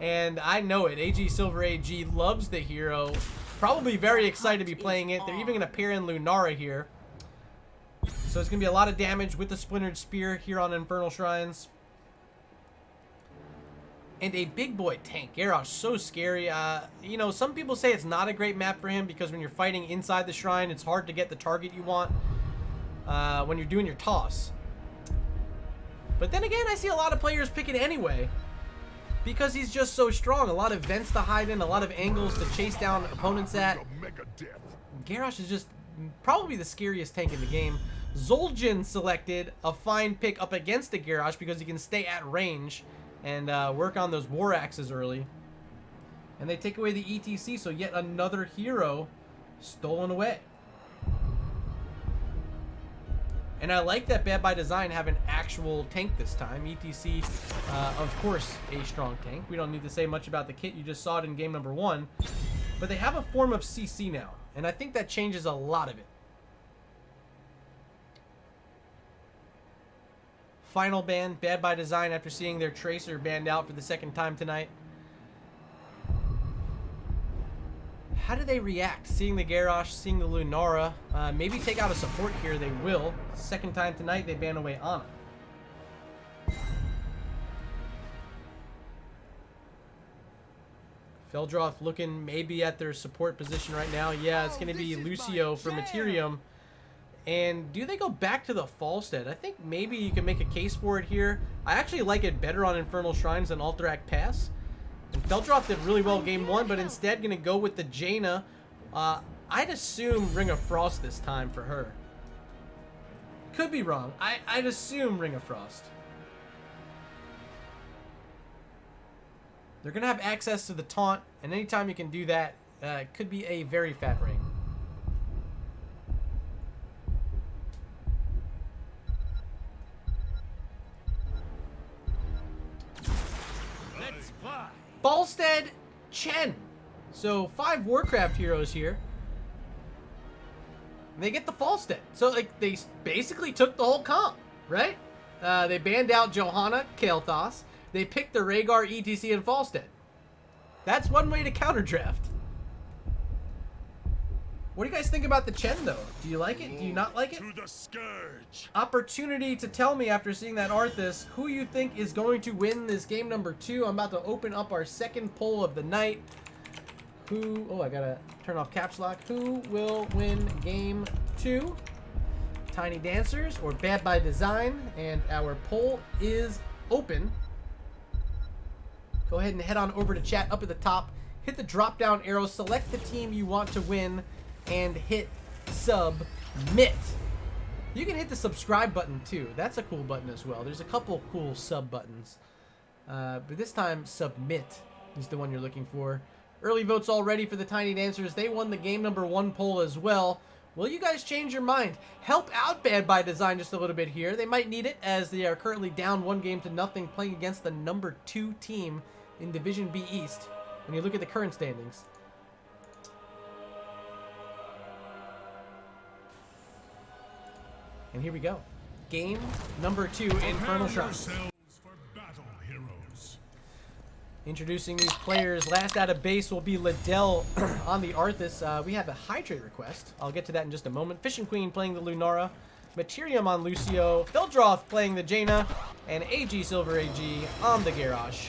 and I know it. AG Silver AG loves the hero. Probably very excited to be playing it. They're even going to pair in Lunara here. So it's going to be a lot of damage with the Splintered Spear here on Infernal Shrines. And a big boy tank. Garrosh, so scary. You know, some people say it's not a great map for him because when you're fighting inside the shrine, it's hard to get the target you want when you're doing your toss. But then again, I see a lot of players pick it anyway because he's just so strong. A lot of vents to hide in, a lot of angles to chase down opponents at. Garrosh is just probably the scariest tank in the game. Zul'jin selected, a fine pick up against the Garrosh because he can stay at range and work on those war axes early. And they take away the ETC, so yet another hero Stolen away. And I like that Bad by Design have an actual tank this time. ETC, of course, a strong tank. We don't need to say much about the kit. You just saw it in game number 1. But they have a form of CC now. And I think that changes a lot of it. Final ban, Bad by Design, after seeing their Tracer banned out for the second time tonight. How do they react? Seeing the Garrosh, seeing the Lunara. Maybe take out a support here. They will. Second time tonight, they ban away Ana. Feldroth looking maybe at their support position right now. Yeah, it's going to be Lucio for Materium. And do they go back to the Falstead? I think maybe you can make a case for it here. I actually like it better on Infernal Shrines than Alterac Pass. And Feldroth did really well game 1, but instead going to go with the Jaina. I'd assume Ring of Frost this time for her. Could be wrong. I'd assume Ring of Frost. They're going to have access to the taunt, and anytime you can do that, it could be a very fat ring. Let's fly. Falstead Chen. So 5 Warcraft heroes here. And they get the Falstead. So like they basically took the whole comp, right? They banned out Johanna, Kael'thas. They picked the Rhaegar, ETC, and Falstead. That's one way to counter draft. What do you guys think about the Chen though? Do you like it? Do you not like it? To the scourge. Opportunity to tell me after seeing that Arthas who you think is going to win this game number 2. I'm about to open up our second poll of the night. Oh, I gotta turn off caps lock. Who will win game 2? Tiny Dancers or Bad by Design? And our poll is open. Go ahead and head on over to chat up at the top. Hit the drop down arrow, select the team you want to win, and hit submit. You can hit the subscribe button too. That's a cool button as well. There's a couple cool sub buttons. But this time, submit is the one you're looking for. Early votes already for the Tiny Dancers. They won the game number 1 poll as well. Will you guys change your mind? Help out Bad by Design just a little bit here. They might need it as they are currently down 1-0 playing against the number 2 team in Division B East when you look at the current standings. And here we go. Game number 2, Infernal Shrines. For battle, heroes. Introducing these players. Last out of base will be Liddell on the Arthas. We have a hydrate request. I'll get to that in just a moment. Fishing Queen playing the Lunara. Materium on Lucio. Feldroth playing the Jaina. And AG Silver AG on the Garrosh.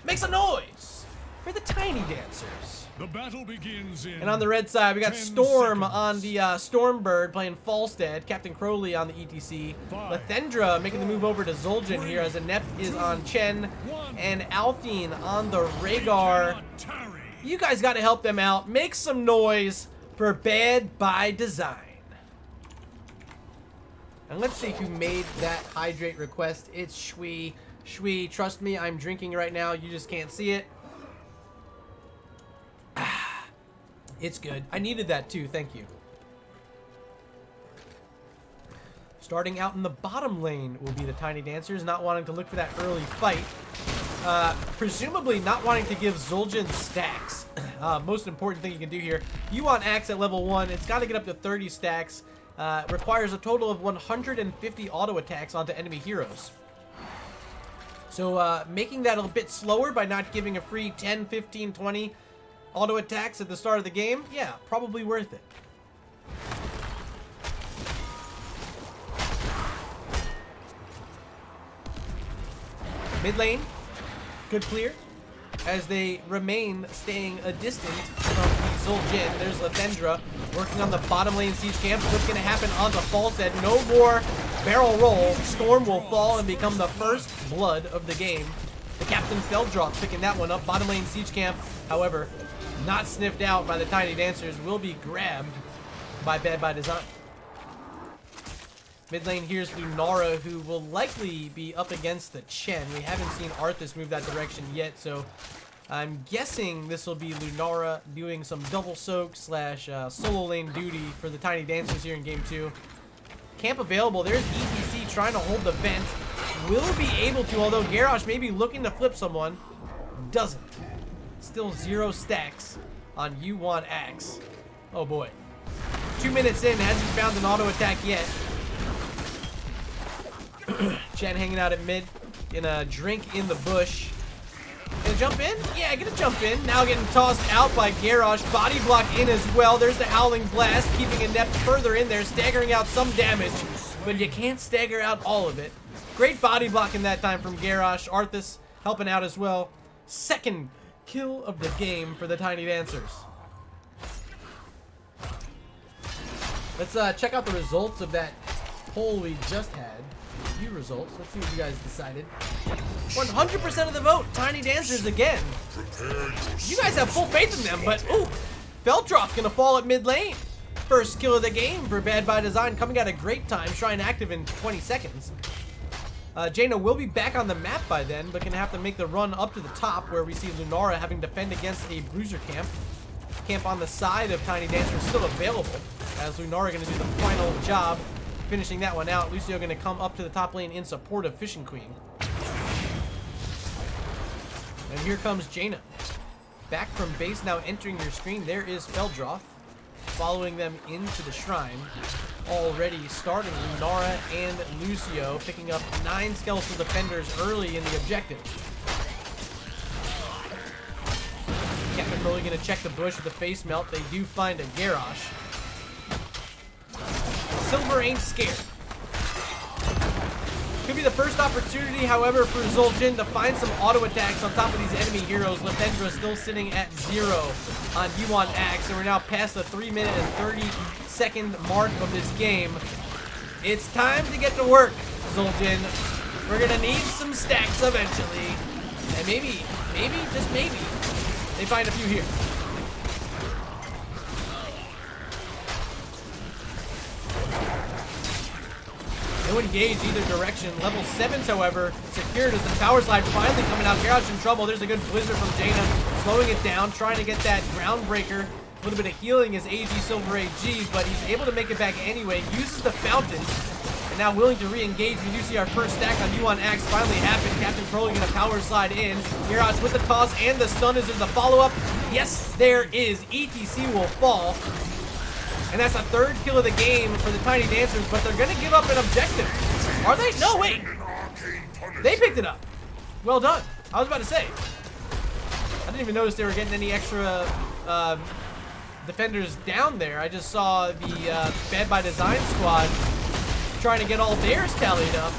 Make some noise for the Tiny Dancers. The battle begins in. And on the red side, we got 10 Storm seconds. on the Stormbird playing Falstead. Captain Crowley on the ETC. 5, Lathendra making the move over to Zul'jin here as Inept is on Chen. 1. And Althine on the Rhaegar. Cannot tarry. You guys got to help them out. Make some noise for Bad by Design. And let's see who made that hydrate request. It's Shui. Shui, trust me, I'm drinking right now. You just can't see it. It's good. I needed that too. Thank you. Starting out in the bottom lane will be the Tiny Dancers, not wanting to look for that early fight. Presumably not wanting to give Zul'jin stacks. Most important thing you can do here. You want Axe at level 1. It's got to get up to 30 stacks. Requires a total of 150 auto attacks onto enemy heroes. So making that a bit slower by not giving a free 10, 15, 20 auto attacks at the start of the game, yeah, probably worth it. Mid lane, good clear, as they remain staying a distant from the Zul'jin. There's Lathendra working on the bottom lane siege camp. What's going to happen on the Falstead? No more barrel roll. Storm will fall and become the first blood of the game. The Captain Feldroth picking that one up. Bottom lane siege camp, however, not sniffed out by the Tiny Dancers, will be grabbed by Bad by Design. Mid lane, here's Lunara, who will likely be up against the Chen. We haven't seen Arthas move that direction yet, so I'm guessing this will be Lunara doing some double soak slash solo lane duty for the Tiny Dancers here in game 2. Camp available. There's ETC trying to hold the vent. Will be able to, although Garrosh may be looking to flip someone. Doesn't. Still 0 stacks on U1 Axe. Oh boy. 2 minutes in, hasn't found an auto attack yet. Chen hanging out at mid in a drink in the bush. Gonna jump in? Yeah, gonna jump in. Now getting tossed out by Garrosh. Body block in as well. There's the Howling Blast, keeping Inept further in there, staggering out some damage, but you can't stagger out all of it. Great body blocking that time from Garrosh. Arthas helping out as well. Second kill of the game for the Tiny Dancers. Let's check out the results of that poll we just had. View results. Let's see what you guys decided. 100% of the vote. Tiny Dancers again. You guys have full faith in them, but ooh, Feldroth gonna fall at mid lane. First kill of the game for Bad by Design, coming at a great time. Shrine active in 20 seconds. Jaina will be back on the map by then, but gonna have to make the run up to the top, where we see Lunara having to defend against a bruiser camp. Camp on the side of Tiny Dancers still available, as Lunara gonna do the final job, finishing that one out. Lucio gonna come up to the top lane in support of Fishing Queen. And here comes Jaina. Back from base, now entering your screen. There is Feldroth, following them into the shrine. Already starting Lunara and Lucio, picking up 9 skeletal defenders early in the objective. Captain Crowley gonna check the bush with the face melt. They do find a Garrosh. Silver ain't scared. Could be the first opportunity, however, for Zul'jin to find some auto attacks on top of these enemy heroes. Lefendra still sitting at 0 on U1 Axe, and we're now past the 3-minute and 30-second mark of this game. It's time to get to work, Zul'jin. We're gonna need some stacks eventually, and maybe, just maybe, they find a few here. No engage either direction. Level 7s, however, secured as the power slide finally coming out. Garrosh in trouble. There's a good blizzard from Jaina, slowing it down, trying to get that groundbreaker. A little bit of healing is AG Silver AG, but he's able to make it back anyway. Uses the fountain, and now willing to re-engage. We do see our first stack on U1 Axe finally happen. Captain Crowley gonna power slide in. Garrosh with the toss and the stun. Is there the follow-up? Yes, there is. ETC will fall. And that's a 3rd kill of the game for the Tiny Dancers, but they're going to give up an objective. Are they? No, wait. They picked it up. Well done. I was about to say. I didn't even notice they were getting any extra defenders down there. I just saw the Bad by Design squad trying to get all theirs tallied up.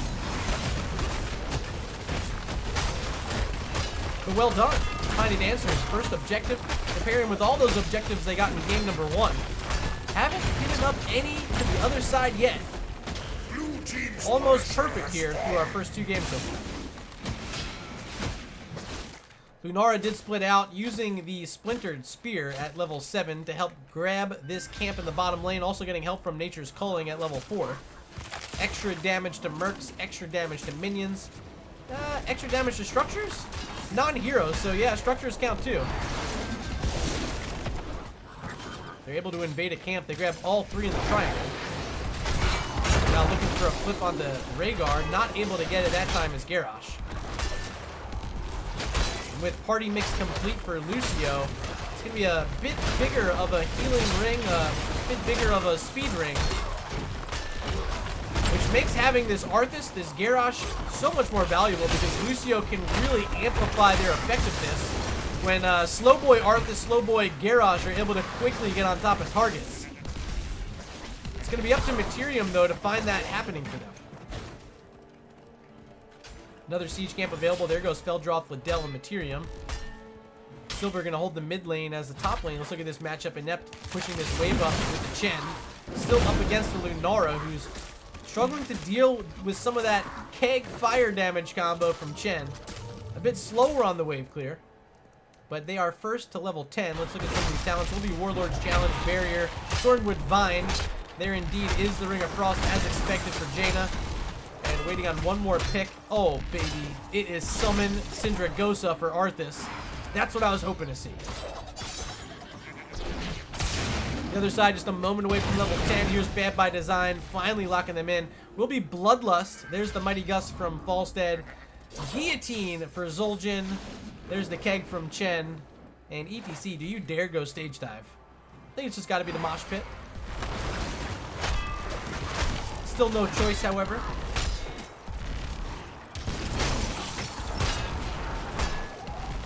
But well done. Tiny Dancers, first objective, comparing with all those objectives they got in game number 1. Haven't given up any to the other side yet. Almost perfect here through our first 2 games so far. Lunara did split out using the Splintered Spear at level 7 to help grab this camp in the bottom lane, also getting help from Nature's Culling at level 4. Extra damage to mercs, extra damage to minions, extra damage to structures? Non-heroes, so yeah, structures count too. They're able to invade a camp. They grab all 3 in the triangle. Now looking for a flip on the Rhaegar. Not able to get it that time is Garrosh. And with party mix complete for Lucio, it's going to be a bit bigger of a healing ring, a bit bigger of a speed ring. Which makes having this Arthas, this Garrosh, so much more valuable because Lucio can really amplify their effectiveness when Slowboy Arthas, Slowboy Garrosh are able to quickly get on top of targets. It's going to be up to Materium, though, to find that happening for them. Another siege camp available. There goes Feldroth, Liddell, and Materium. Silver going to hold the mid lane as the top lane. Let's look at this matchup. Inept pushing this wave up with the Chen. Still up against the Lunara, who's struggling to deal with some of that keg fire damage combo from Chen. A bit slower on the wave clear. But they are first to level 10. Let's look at some of these talents. Will be Warlord's Challenge, Barrier, Swordwood Vine. There indeed is the Ring of Frost as expected for Jaina. And waiting on one more pick. Oh, baby. It is Summon Syndragosa for Arthas. That's what I was hoping to see. The other side just a moment away from level 10. Here's Bad by Design, finally locking them in. Will be Bloodlust. There's the Mighty Gust from Falstead. Guillotine for Zul'jin. There's the Keg from Chen. And ETC, do you dare go stage dive? I think it's just got to be the mosh pit. Still no choice, however.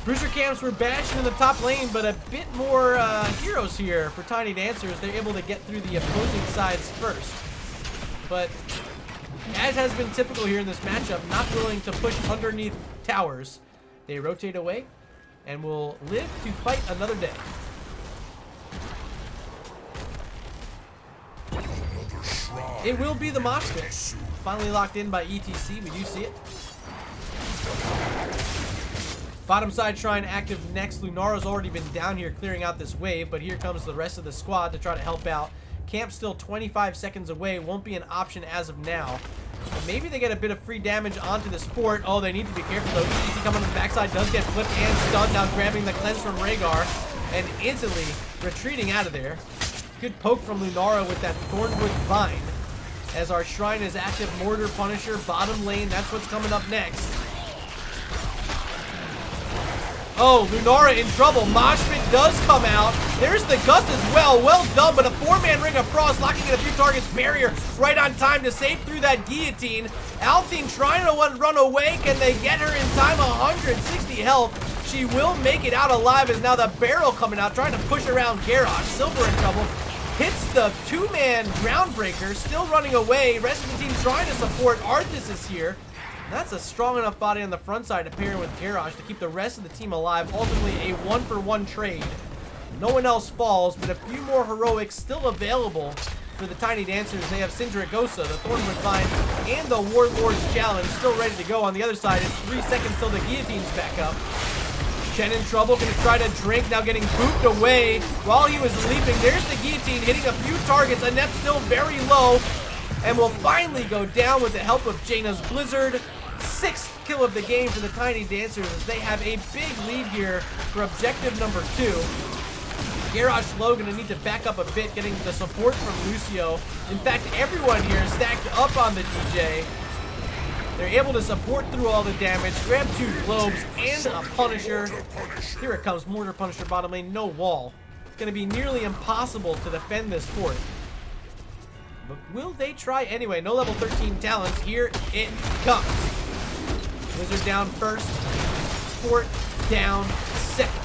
Bruiser camps were bashing in the top lane, but a bit more heroes here for Tiny Dancers. They're able to get through the opposing sides first. But as has been typical here in this matchup, not willing to push underneath towers. They rotate away and will live to fight another day. It will be the mosh pit. Finally locked in by ETC. We do see it. Bottom side shrine active next. Lunara's already been down here clearing out this wave, but here comes the rest of the squad to try to help out. Camp still 25 seconds away. Won't be an option as of now. But maybe they get a bit of free damage onto this fort. Oh, they need to be careful though. ETC coming on the backside does get flipped and stunned. Now grabbing the cleanse from Rhaegar and instantly retreating out of there. Good poke from Lunara with that Thornwood Vine. As our shrine is active, Mortar Punisher, bottom lane. That's what's coming up next. Oh, Lunara in trouble. Moshpit does come out. There's the Gust as well. Well done, but a 4-man ring of frost locking in a few targets. Barrier right on time to save through that guillotine. Althine trying to run away. Can they get her in time? 160 health. She will make it out alive as now the barrel coming out, trying to push around Garrosh. Silver in trouble. Hits the 2-man Groundbreaker. Still running away. Rest of the team trying to support. Arthas is here. That's a strong enough body on the front side to pair with Garrosh to keep the rest of the team alive. Ultimately, a 1-for-1 trade. No one else falls, but a few more heroics still available for the Tiny Dancers. They have Sindragosa, the Thornwood Vine, and the Warlord's Challenge still ready to go. On the other side, it's 3 seconds till the guillotine's back up. Chen in trouble, gonna try to drink, now getting booped away while he was leaping. There's the guillotine hitting a few targets. Annette still very low and will finally go down with the help of Jaina's Blizzard. 6th kill of the game for the Tiny Dancers as they have a big lead here for objective number 2. Garrosh low gonna need to back up a bit, getting the support from Lucio. In fact, everyone here is stacked up on the DJ. They're able to support through all the damage, grab 2 globes and a Punisher. Here it comes, Mortar Punisher bottom lane, no wall. It's gonna be nearly impossible to defend this fort. But will they try anyway? No level 13 talents. Here it comes. Wizard down first. Fort down second.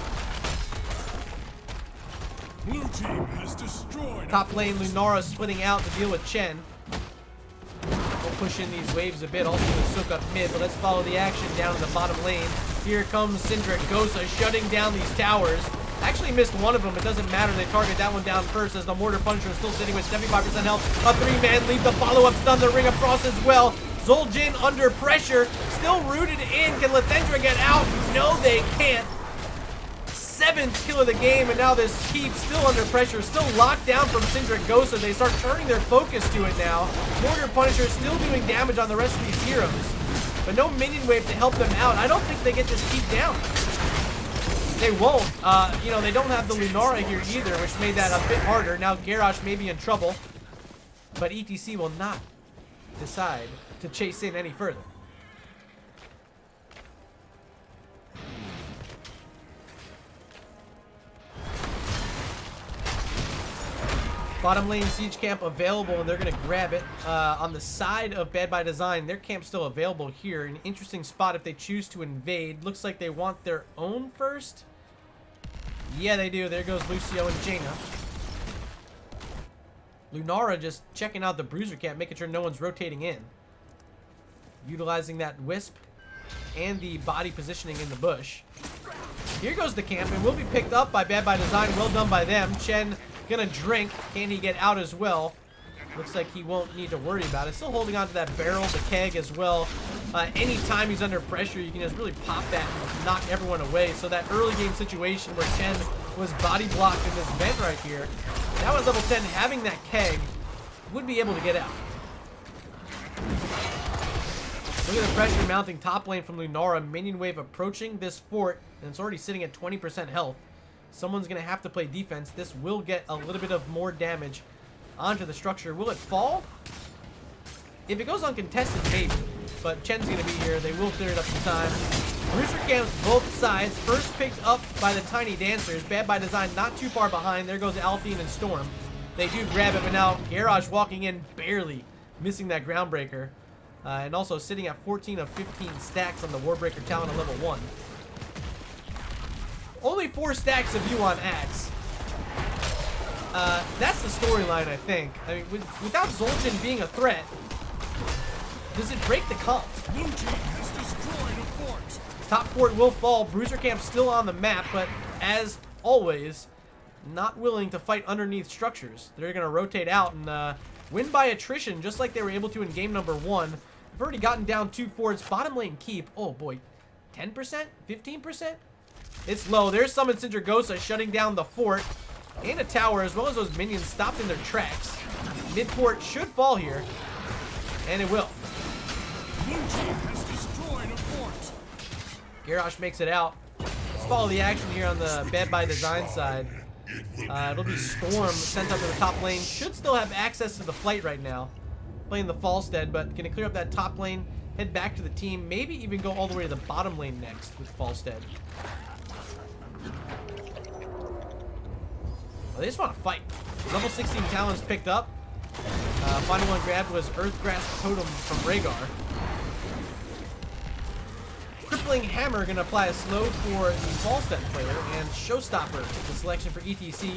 Blue team has destroyed. Top lane, Lunara splitting out to deal with Chen. We'll push in these waves a bit. Also gonna soak up mid, but let's follow the action down in the bottom lane. Here comes Sindragosa shutting down these towers. Actually missed one of them. It doesn't matter. They target that one down first as the Mortar Punisher is still sitting with 75% health. A 3-man lead. The follow-up stun. The Ring of Frost as well. Zul'jin under pressure. Still rooted in. Can Lathendra get out? No, they can't. 7th kill of the game, and now this keep still under pressure. Still locked down from Sindragosa. They start turning their focus to it now. Mortar Punisher is still doing damage on the rest of these heroes. But no minion wave to help them out. I don't think they get this keep down. They won't. You know, they don't have the Lunara here either, which made that a bit harder. Now Garrosh may be in trouble, but ETC will not decide to chase in any further. Bottom lane siege camp available, and they're going to grab it. On the side of Bad by Design, their camp's still available here. An interesting spot if they choose to invade. Looks like they want their own first. Yeah, they do. There goes Lucio and Jaina. Lunara just checking out the Bruiser camp, making sure no one's rotating in. Utilizing that Wisp and the body positioning in the bush. Here goes the camp, and will be picked up by Bad by Design. Well done by them. Chen gonna drink. Can he get out as well? Looks like he won't need to worry about it. Still holding on to that barrel, the keg as well. Anytime he's under pressure, you can just really pop that and knock everyone away. So that early game situation where Chen was body blocked in this vent right here, that was level 10. Having that keg would be able to get out. Look at the pressure mounting top lane from Lunara. Minion wave approaching this fort, and it's already sitting at 20% health. Someone's going to have to play defense. This will get a little bit of more damage onto the structure. Will it fall? If it goes uncontested, maybe. But Chen's going to be here. They will clear it up in time. Rooster camps both sides. First picked up by the Tiny Dancers. Bad by design, not too far behind. There goes Althine and Storm. They do grab it, but now Garage walking in, barely missing that Groundbreaker. And also sitting at 14 of 15 stacks on the Warbreaker talent at level 1. Only 4 stacks of you on Axe. That's the storyline, I think. I mean, without Zul'jin being a threat, does it break the comp? Blue team has destroyed a fort. Top fort will fall. Bruiser Camp's still on the map, but as always, not willing to fight underneath structures. They're going to rotate out and win by attrition, just like they were able to in game number 1. They've already gotten down 2 forts. Bottom lane keep. Oh boy, 10%? 15%? It's low. There's Summon Sindragosa shutting down the fort and a tower, as well as those minions stopped in their tracks. Mid fort should fall here, and it will. Blue team has destroyed a fort. Garrosh makes it out. Let's follow the action here on the Bad by Design side. It'll be Storm sent up to the top lane. Should still have access to the flight right now. Playing the Falstead, but gonna clear up that top lane, head back to the team, maybe even go all the way to the bottom lane next with Falstead. Well, they just want to fight. Level 16 talents picked up. Final one grabbed was Earthgrass Totem from Rhaegar. Crippling Hammer going to apply a slow for the Falstead player, and Showstopper, the selection for ETC.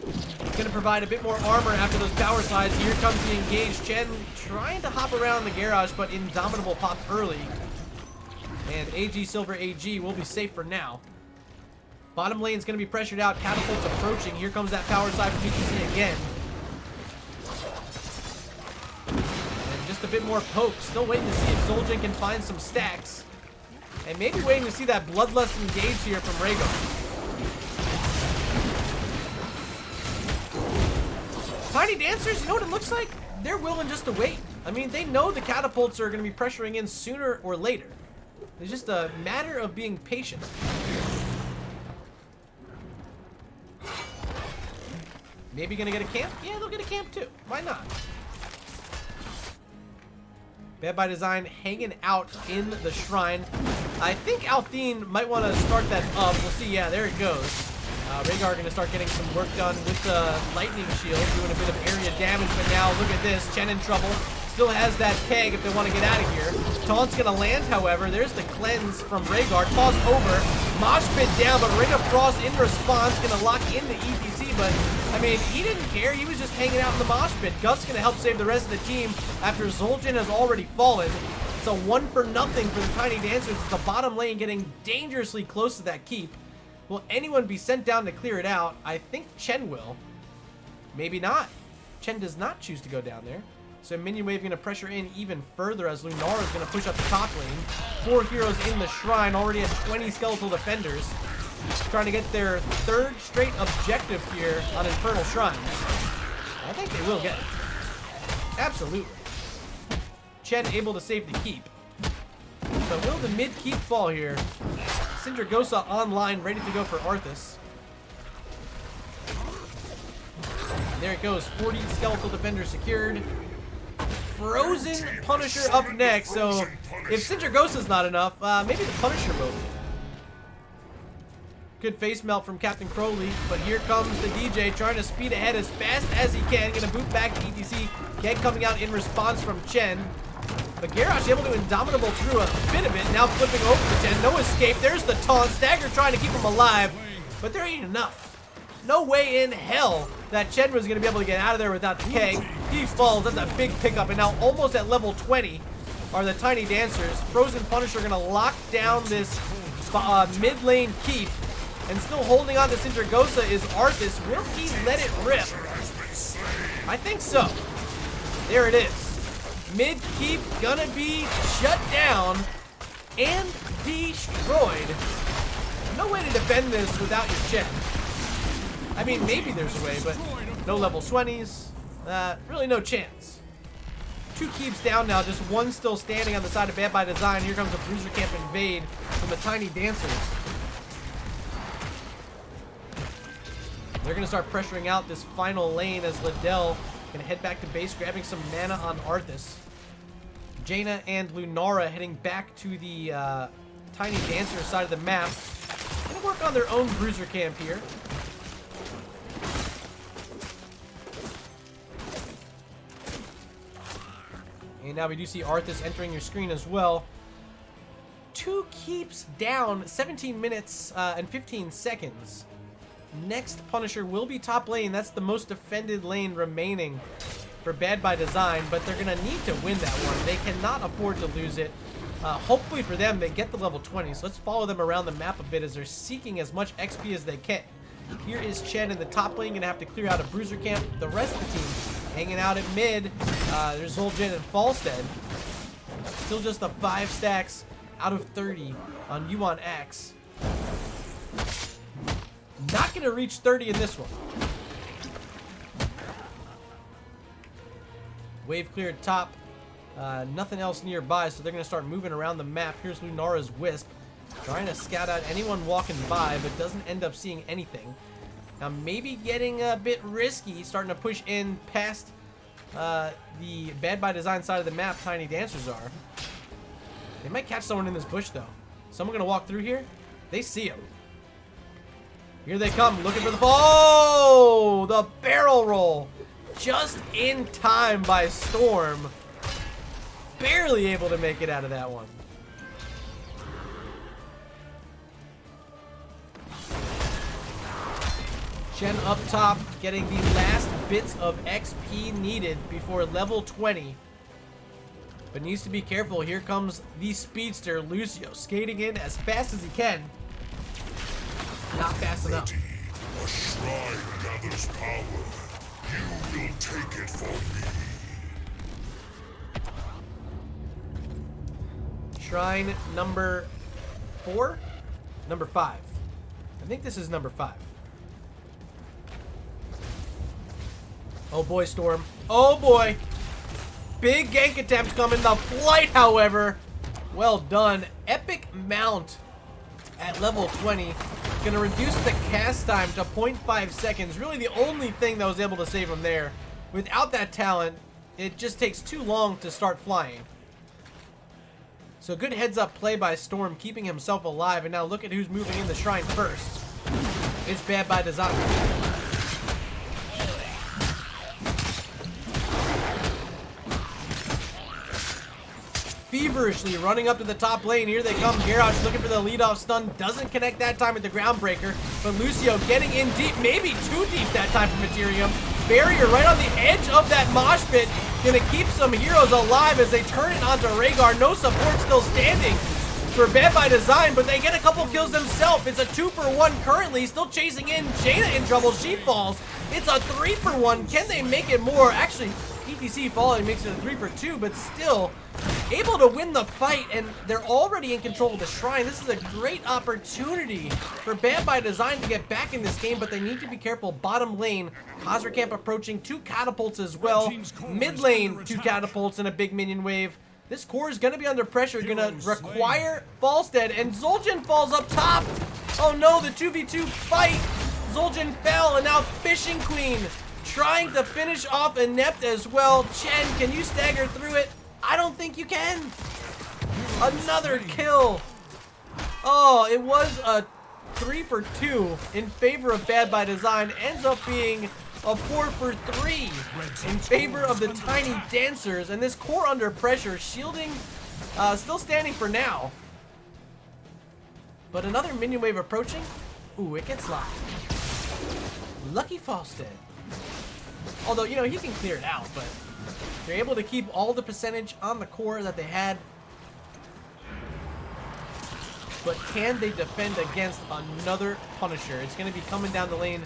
Going to provide a bit more armor after those power slides. Here comes the engage. Chen trying to hop around the garage, but Indomitable popped early. And AG Silver AG will be safe for now. Bottom lane is going to be pressured out. Catapults approaching. Here comes that power side from ETC again. And just a bit more poke. Still waiting to see if Zul'jin can find some stacks. And maybe waiting to see that Bloodlust engage here from Rhaegar. Tiny Dancers, you know what it looks like? They're willing just to wait. I mean, they know the catapults are going to be pressuring in sooner or later. It's just a matter of being patient. Maybe going to get a camp? Yeah, they'll get a camp too. Why not? Bad by Design hanging out in the shrine. I think Althine might want to start that up. We'll see. Yeah, there it goes. Rhaegar going to start getting some work done with the Lightning Shield, doing a bit of area damage, but now look at this. Chen in trouble. Still has that keg if they want to get out of here. Taunt's going to land, however. There's the cleanse from Rhaegar. Toss over. Mosh pit down, but Ring of Frost in response going to lock into ETC, but I mean, he didn't care. He was just hanging out in the mosh pit. Gut's going to help save the rest of the team after Zul'jin has already fallen. It's a 1-for-0 for the Tiny Dancers. It's the bottom lane getting dangerously close to that keep. Will anyone be sent down to clear it out? I think Chen will. Maybe not. Chen does not choose to go down there. So Minion Wave going to pressure in even further as Lunara is going to push up the top lane. 4 heroes in the shrine, already at 20 skeletal defenders. Trying to get their 3rd straight objective here on Infernal Shrines. I think they will get it. Absolutely. Chen able to save the keep. But will the mid keep fall here? Sindragosa online, ready to go for Arthas. There it goes. 40 skeletal defenders secured. Frozen Punisher up next. So if Sindragosa's not enough, maybe the Punisher will. Good face melt from Captain Crowley, but here comes the DJ trying to speed ahead as fast as he can. Gonna boot back to ETC. Keg coming out in response from Chen. But Garrosh able to Indomitable through a bit of it. Now flipping over to Chen. No escape. There's the taunt. Stagger trying to keep him alive, but there ain't enough. No way in hell that Chen was going to be able to get out of there without the keg. He falls. That's a big pickup. And now almost at level 20 are the Tiny Dancers. Frozen Punisher going to lock down this mid lane keep. And still holding on to Sindragosa is Arthas. Will he let it rip? I think so. There it is. Mid keep gonna be shut down and destroyed. No way to defend this without your Chen. I mean, maybe there's a way, but no level 20s. Really no chance. 2 keeps down now, just 1 still standing on the side of Bad by Design. Here comes a Bruiser Camp invade from the Tiny Dancers. They're going to start pressuring out this final lane as Liddell going to head back to base, grabbing some mana on Arthas. Jaina and Lunara heading back to the Tiny Dancer side of the map. Going to work on their own Bruiser Camp here. And now we do see Arthas entering your screen as well. 2 keeps down, 17 minutes and 15 seconds. Next Punisher will be top lane. That's the most defended lane remaining for Bad by Design, but they're going to need to win that one. They cannot afford to lose it. Hopefully for them, they get the level 20. So let's follow them around the map a bit as they're seeking as much XP as they can. Here is Chen in the top lane, going to have to clear out a Bruiser Camp. The rest of the team hanging out at mid. There's Zul'jin and Falstead. Still just the 5 stacks out of 30 on Yuan X. Not going to reach 30 in this one. Wave cleared top. Nothing else nearby, so they're going to start moving around the map. Here's Lunara's Wisp. Trying to scout out anyone walking by, but doesn't end up seeing anything. Now maybe getting a bit risky, starting to push in past the Bad by Design side of the map. Tiny Dancers are. They might catch someone in this bush, though. Someone going to walk through here? They see him. Here they come, looking for the ball. Oh, the barrel roll. Just in time by Storm. Barely able to make it out of that one. Chen up top, getting the last bits of XP needed before level 20. But needs to be careful. Here comes the speedster, Lucio, skating in as fast as he can. Not fast enough. A shrine gathers power. You will take it from me. Shrine number 4? Number 5. I think this is number 5. Oh boy, Storm. Oh boy. Big gank attempt coming. The flight, however, well done. Epic mount at level 20. Gonna reduce the cast time to 0.5 seconds. Really the only thing that was able to save him there. Without that talent, it just takes too long to start flying. So good heads up play by Storm, keeping himself alive. And now look at who's moving in the shrine first. It's Bad by Design. Feverishly running up to the top lane. Here they come. Garrosh looking for the leadoff stun. Doesn't connect that time with the Groundbreaker. But Lucio getting in deep. Maybe too deep that time for Materium. Barrier right on the edge of that mosh pit. Gonna keep some heroes alive as they turn it onto Rhaegar. No support still standing for Bad by Design, but they get a couple kills themselves. It's a 2-for-1 currently. Still chasing in. Jaina in trouble. She falls. It's a 3-for-1. Can they make it more? Actually, PTC falling makes it a 3-for-2, but still able to win the fight, and they're already in control of the shrine. This is a great opportunity for Bad by Design to get back in this game, but they need to be careful. Bottom lane, Khazra Camp approaching, 2 catapults as well. Mid lane, 2 catapults and a big minion wave. This core is going to be under pressure, going to require Falstead, and Zul'jin falls up top. Oh no, the 2v2 fight. Zul'jin fell, and now Fishing Queen trying to finish off Inept as well. Chen, can you stagger through it? I don't think you can. Another kill. Oh, it was a 3-for-2 in favor of Bad by Design. Ends up being a 4-for-3 in favor of the Tiny Dancers. And this core under pressure, shielding still standing for now. But another minion wave approaching. Ooh, it gets locked. Lucky Falstead. Although, you know, he can clear it out, but they're able to keep all the percentage on the core that they had. But can they defend against another Punisher? It's going to be coming down the lane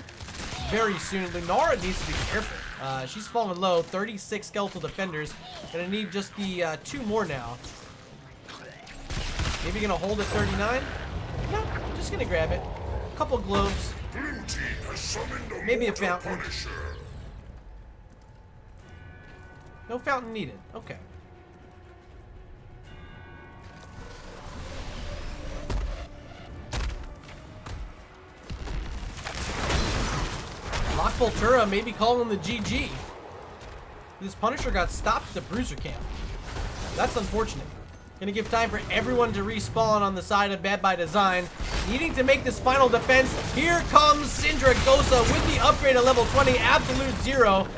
very soon. Lunara needs to be careful. She's falling low. 36 skeletal defenders. Going to need just the 2 more now. Maybe going to hold at 39? No, just going to grab it. A couple globes. Maybe a fountain. No fountain needed. Okay. Lock Voltura maybe calling the GG. This Punisher got stopped at the Bruiser camp. That's unfortunate. Gonna give time for everyone to respawn on the side of Bad by Design. Needing to make this final defense. Here comes Sindragosa with the upgrade at level 20, Absolute Zero.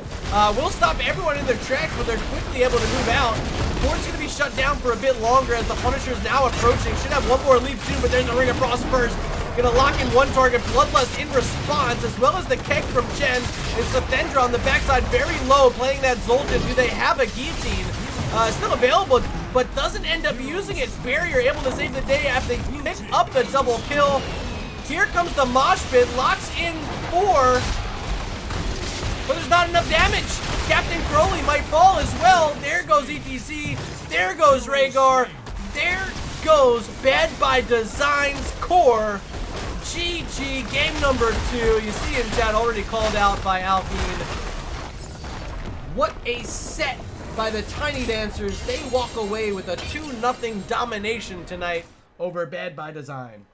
Will stop everyone in their tracks, but they're quickly able to move out. Ford's gonna be shut down for a bit longer as the Punisher is now approaching. Should have one more leap soon, but there's a Ring of Frost first. Gonna lock in one target, Bloodlust in response, as well as the Keg from Chen. It's Sathendra on the backside, very low, playing that Zoltan. Do they have a guillotine? Still available, but doesn't end up using it. Barrier able to save the day after they pick up the double kill. Here comes the Mosh Pit, locks in 4, but there's not enough damage. Captain Crowley might fall as well. There goes ETC, there goes Rhaegar, there goes Bad by Design's core. GG, game number 2. You see in chat already called out by Alpine. What a set by the Tiny Dancers. They walk away with a 2-0 domination tonight over Bad by Design.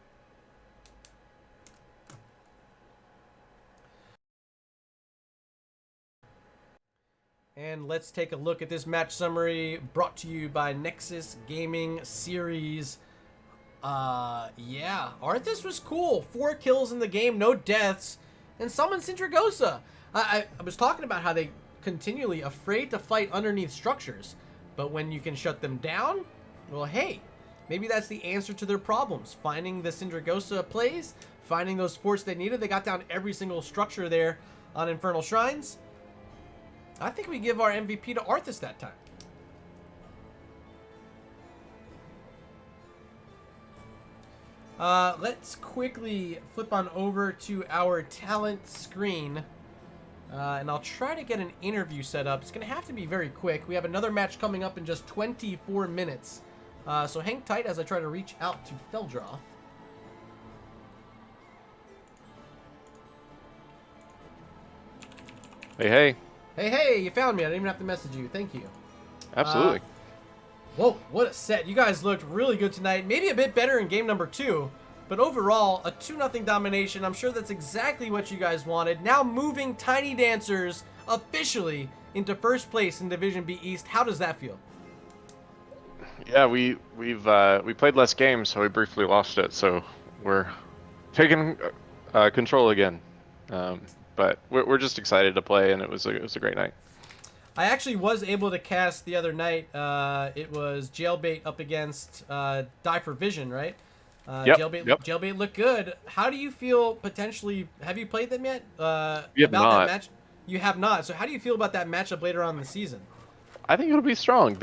And let's take a look at this match summary brought to you by Nexus Gaming Series. Yeah, Arthas was cool. 4 kills in the game, no deaths, and summoned Sindragosa. I was talking about how they continually afraid to fight underneath structures, but when you can shut them down, well, hey, maybe that's the answer to their problems. Finding the Sindragosa plays, finding those forts they needed. They got down every single structure there on Infernal Shrines. I think we give our MVP to Arthas that time. Let's quickly flip on over to our talent screen. And I'll try to get an interview set up. It's going to have to be very quick. We have another match coming up in just 24 minutes. So hang tight as I try to reach out to Feldroth. Hey, hey. Hey, hey, you found me. I didn't even have to message you. Thank you. Absolutely. Whoa, what a set. You guys looked really good tonight. Maybe a bit better in game number 2. But overall, a 2-0 domination. I'm sure that's exactly what you guys wanted. Now moving Tiny Dancers officially into first place in Division B East. How does that feel? Yeah, we played less games, so we briefly lost it. So we're taking control again. But we're just excited to play, and it was a great night. I actually was able to cast the other night. It was Jailbait up against Die for Vision, right? Yep, Jailbait looked good. How do you feel potentially? Have you played them yet? That match? You have not. So how do you feel about that matchup later on in the season? I think it'll be strong.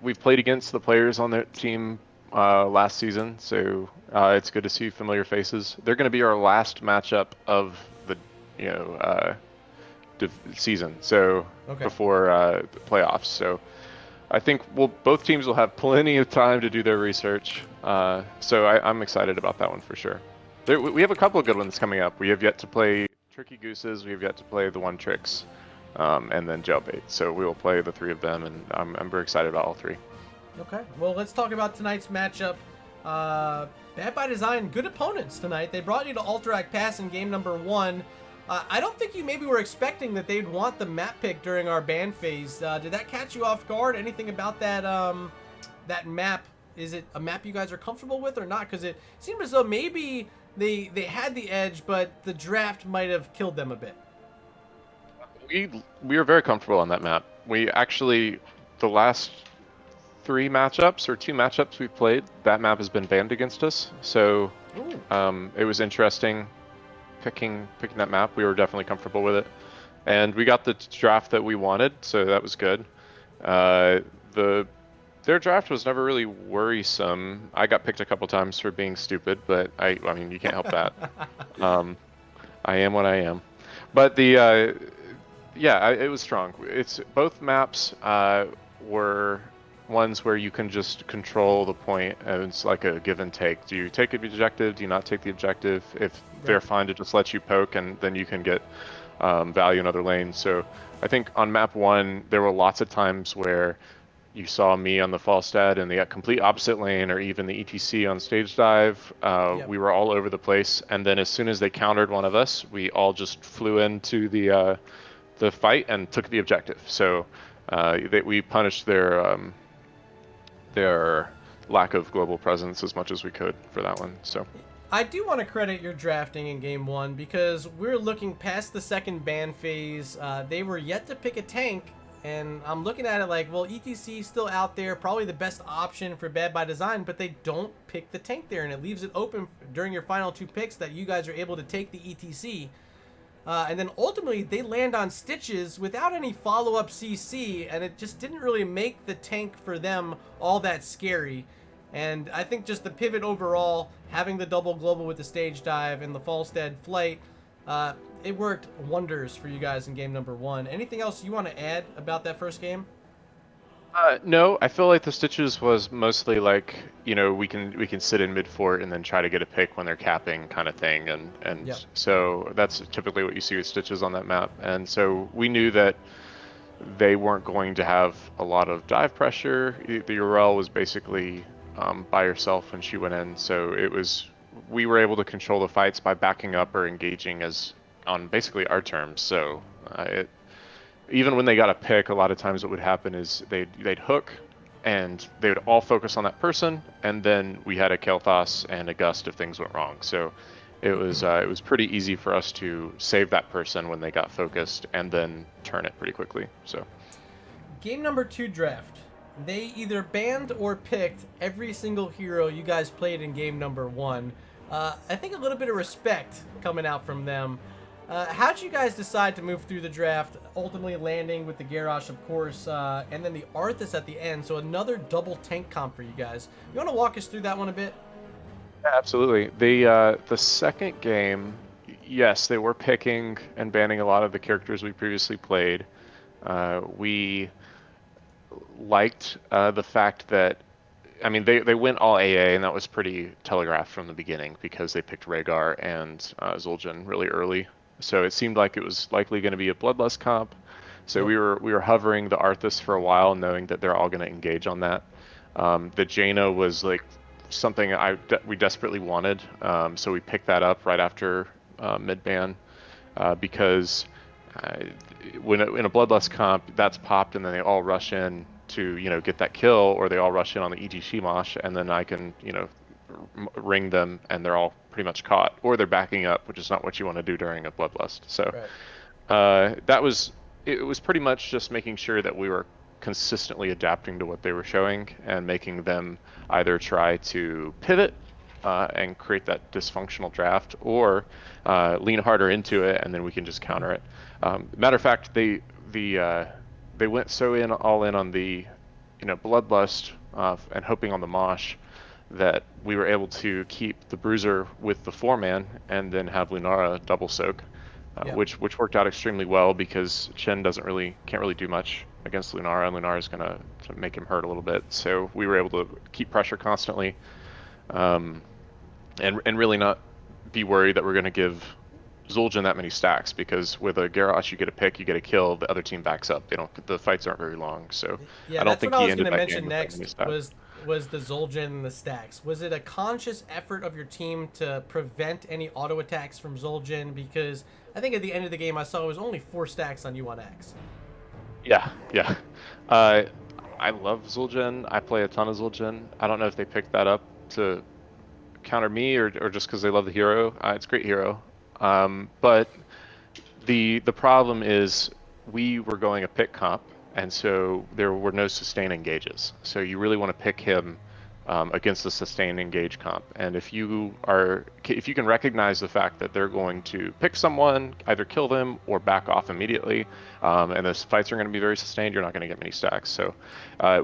We've played against the players on their team last season, so it's good to see familiar faces. They're going to be our last matchup of the season, so before the playoffs. So I think both teams will have plenty of time to do their research. So I'm excited about that one for sure. We have a couple of good ones coming up. We have yet to play Tricky Gooses. We have yet to play the One Tricks, and then Jailbait. So we will play the 3 of them, and I'm very excited about all 3. Okay. Well, let's talk about tonight's matchup. Bad by Design, good opponents tonight. They brought you to Alterac Pass in game number 1. I don't think you maybe were expecting that they'd want the map pick during our ban phase. Did that catch you off guard? Anything about that that map? Is it a map you guys are comfortable with or not? Because it seemed as though maybe they had the edge, but the draft might have killed them a bit. We are very comfortable on that map. We actually, the last 3 matchups or 2 matchups we've played, that map has been banned against us. So it was interesting picking that map. We were definitely comfortable with it, and we got the draft that we wanted, so that was good. Their draft was never really worrisome. I got picked a couple times for being stupid, but I mean, you can't help that. I am what I am. But it was strong. It's both maps were ones where you can just control the point, and it's like a give and take. Do you take the objective? Do you not take the objective? If they're fine to just let you poke, and then you can get value in other lanes. So I think on map 1, there were lots of times where you saw me on the Falstad in the complete opposite lane, or even the ETC on stage dive. Yep. We were all over the place, and then as soon as they countered one of us, we all just flew into the fight and took the objective. So we punished their lack of global presence as much as we could for that one. So I do want to credit your drafting in game 1 because we're looking past the second ban phase. They were yet to pick a tank, and I'm looking at it like, well, ETC is still out there, probably the best option for Bad by Design, but they don't pick the tank there, and it leaves it open during your final 2 picks that you guys are able to take the ETC. And then ultimately they land on Stitches without any follow-up CC, and it just didn't really make the tank for them all that scary. And I think just the pivot overall, having the double global with the stage dive and the Falstead flight, it worked wonders for you guys in game number 1. Anything else you want to add about that first game? No, I feel like the Stitches was mostly like, we can sit in mid fort and then try to get a pick when they're capping kind of thing, and Yep. so that's typically what you see with Stitches on that map. And so we knew that they weren't going to have a lot of dive pressure. The URL was basically by herself when she went in, so we were able to control the fights by backing up or engaging as on basically our terms. So even when they got a pick, a lot of times what would happen is they'd hook, and they would all focus on that person, and then we had a Kael'thas and a Gust if things went wrong. So it was pretty easy for us to save that person when they got focused, and then turn it pretty quickly. So Game number 2 draft. They either banned or picked every single hero you guys played in game number 1. I think a little bit of respect coming out from them. How'd you guys decide to move through the draft, ultimately landing with the Garrosh, of course, and then the Arthas at the end, so another double tank comp for you guys. You want to walk us through that one a bit? yeah, absolutely. The second game, yes, they were picking and banning a lot of the characters we previously played. We liked the fact that, I mean, they went all AA, and that was pretty telegraphed from the beginning because they picked Rhaegar and Zul'jin really early. So it seemed like it was likely going to be a Bloodlust comp. So Yep. we were hovering the Arthas for a while, knowing that they're all going to engage on that. The Jaina was like something we desperately wanted, so we picked that up right after mid ban because when in a Bloodlust comp, that's popped, and then they all rush in to get that kill, or they all rush in on the EG Mosh, and then I can ring them, and they're all pretty much caught, or they're backing up, which is not what you want to do during a Bloodlust. So Right. it was pretty much just making sure that we were consistently adapting to what they were showing, and making them either try to pivot and create that dysfunctional draft, or lean harder into it, and then we can just counter it. Matter of fact, they went all in on the Bloodlust and hoping on the Mosh, that we were able to keep the Bruiser with the 4-man and then have Lunara double soak, Yeah. which worked out extremely well because Chen can't really do much against Lunara, and Lunara is gonna make him hurt a little bit. So we were able to keep pressure constantly, and really not be worried that we're gonna give Zul'jin that many stacks, because with a Garrosh you get a pick, you get a kill, the other team backs up. The fights aren't very long, so Yeah, I don't that's think what I he was ended going to that game mention with that next many stacks. was the Zul'jin and the stacks. Was it a conscious effort of your team to prevent any auto attacks from Zul'jin? Because I think at the end of the game I saw it was only 4 stacks on U1X. Yeah. I love Zul'jin. I play a ton of Zul'jin. I don't know if they picked that up to counter me, or just because they love the hero. It's a great hero. But the problem is we were going a pick comp, and so there were no sustain engages. So you really want to pick him against the sustain engage comp. And if you can recognize the fact that they're going to pick someone, either kill them or back off immediately, and those fights are going to be very sustained, you're not going to get many stacks. So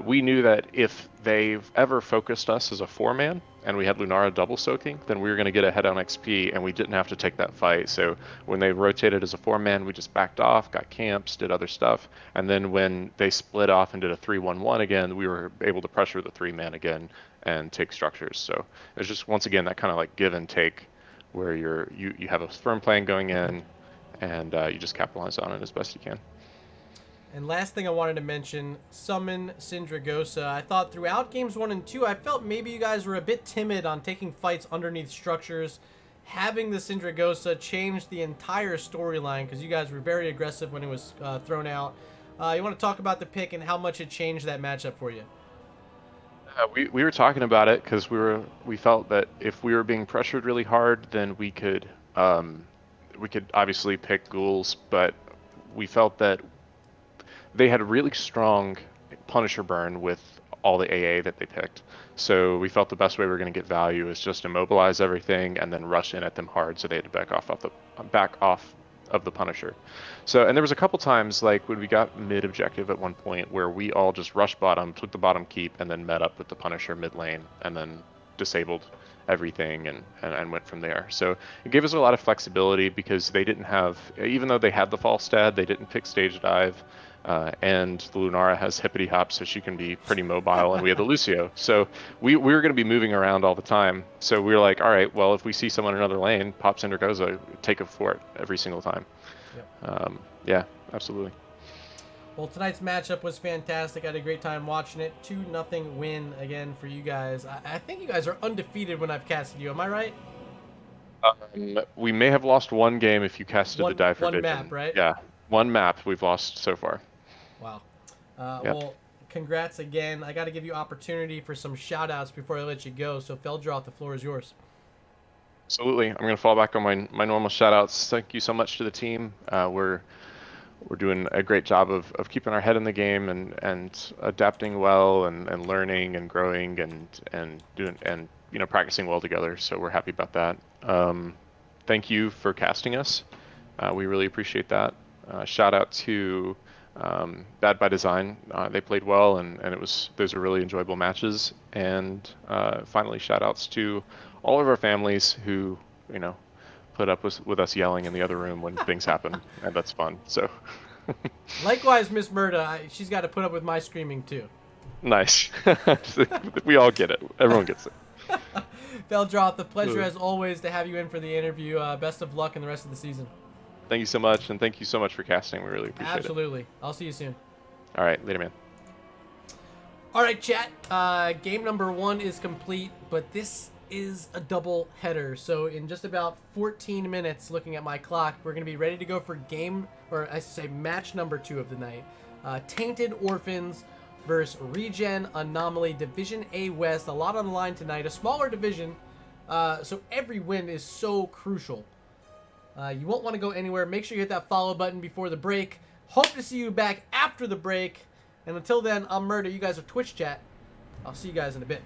we knew that if they've ever focused us as a 4-man, and we had Lunara double soaking, then we were going to get ahead on XP, and we didn't have to take that fight. So when they rotated as a 4-man, we just backed off, got camps, did other stuff, and then when they split off and did a 3-1-1 again, we were able to pressure the 3-man again and take structures. So it's just, once again, that kind of like give and take, where you have a firm plan going in, and you just capitalize on it as best you can. And last thing I wanted to mention, summon Syndragosa. I thought throughout games 1 and 2, I felt maybe you guys were a bit timid on taking fights underneath structures. Having the Syndragosa changed the entire storyline because you guys were very aggressive when it was thrown out. You want to talk about the pick and how much it changed that matchup for you? We were talking about it because we felt that if we were being pressured really hard, then we could obviously pick ghouls, but we felt that they had a really strong Punisher burn with all the AA that they picked. So we felt the best way we were going to get value is just immobilize everything and then rush in at them hard, so they had to back off of the Punisher. So, and there was a couple times like when we got mid objective at one point where we all just rushed bottom, took the bottom keep, and then met up with the Punisher mid lane and then disabled everything and went from there. So it gave us a lot of flexibility because they didn't have, even though they had the false stab, they didn't pick stage dive. And the Lunara has hippity hop, so she can be pretty mobile, and we had the Lucio. So we were going to be moving around all the time. So we were like, all right, well, if we see someone in another lane, pop Syndragosa, take it for it every single time. Yep. Yeah, absolutely. Well, tonight's matchup was fantastic. I had a great time watching it. 2-0 win again for you guys. I think you guys are undefeated when I've casted you. Am I right? We may have lost one game if you casted the Die Forbidden. One map, right? Yeah, one map we've lost so far. Wow. Yep. Well, congrats again. I got to give you opportunity for some shout-outs before I let you go. So, Feldroth, the floor is yours. Absolutely. I'm going to fall back on my normal shout-outs. Thank you so much to the team. We're doing a great job of keeping our head in the game and adapting well and learning and growing and doing and practicing well together. So we're happy about that. Thank you for casting us. We really appreciate that. Shout out to Bad by Design. They played well and those are really enjoyable matches. And finally, shout outs to all of our families who put up with us yelling in the other room when things happen, and that's fun. So likewise, Miss Murda, she's got to put up with my screaming too. Nice. We all get it. Everyone gets it. Feldroth, the pleasure as always to have you in for the interview. Best of luck in the rest of the season. Thank you so much, and thank you so much for casting. We really appreciate it. Absolutely. I'll see you soon. All right, later, man. All right, chat. Game number 1 is complete, but this is a double header. So in just about 14 minutes, looking at my clock, we're going to be ready to go for match number 2 of the night. Tainted Orphans versus Regen Anomaly, Division A West. A lot on the line tonight. A smaller division, so every win is so crucial. You won't want to go anywhere. Make sure you hit that follow button before the break. Hope to see you back after the break. And until then, I'm Murda. You guys are Twitch chat. I'll see you guys in a bit.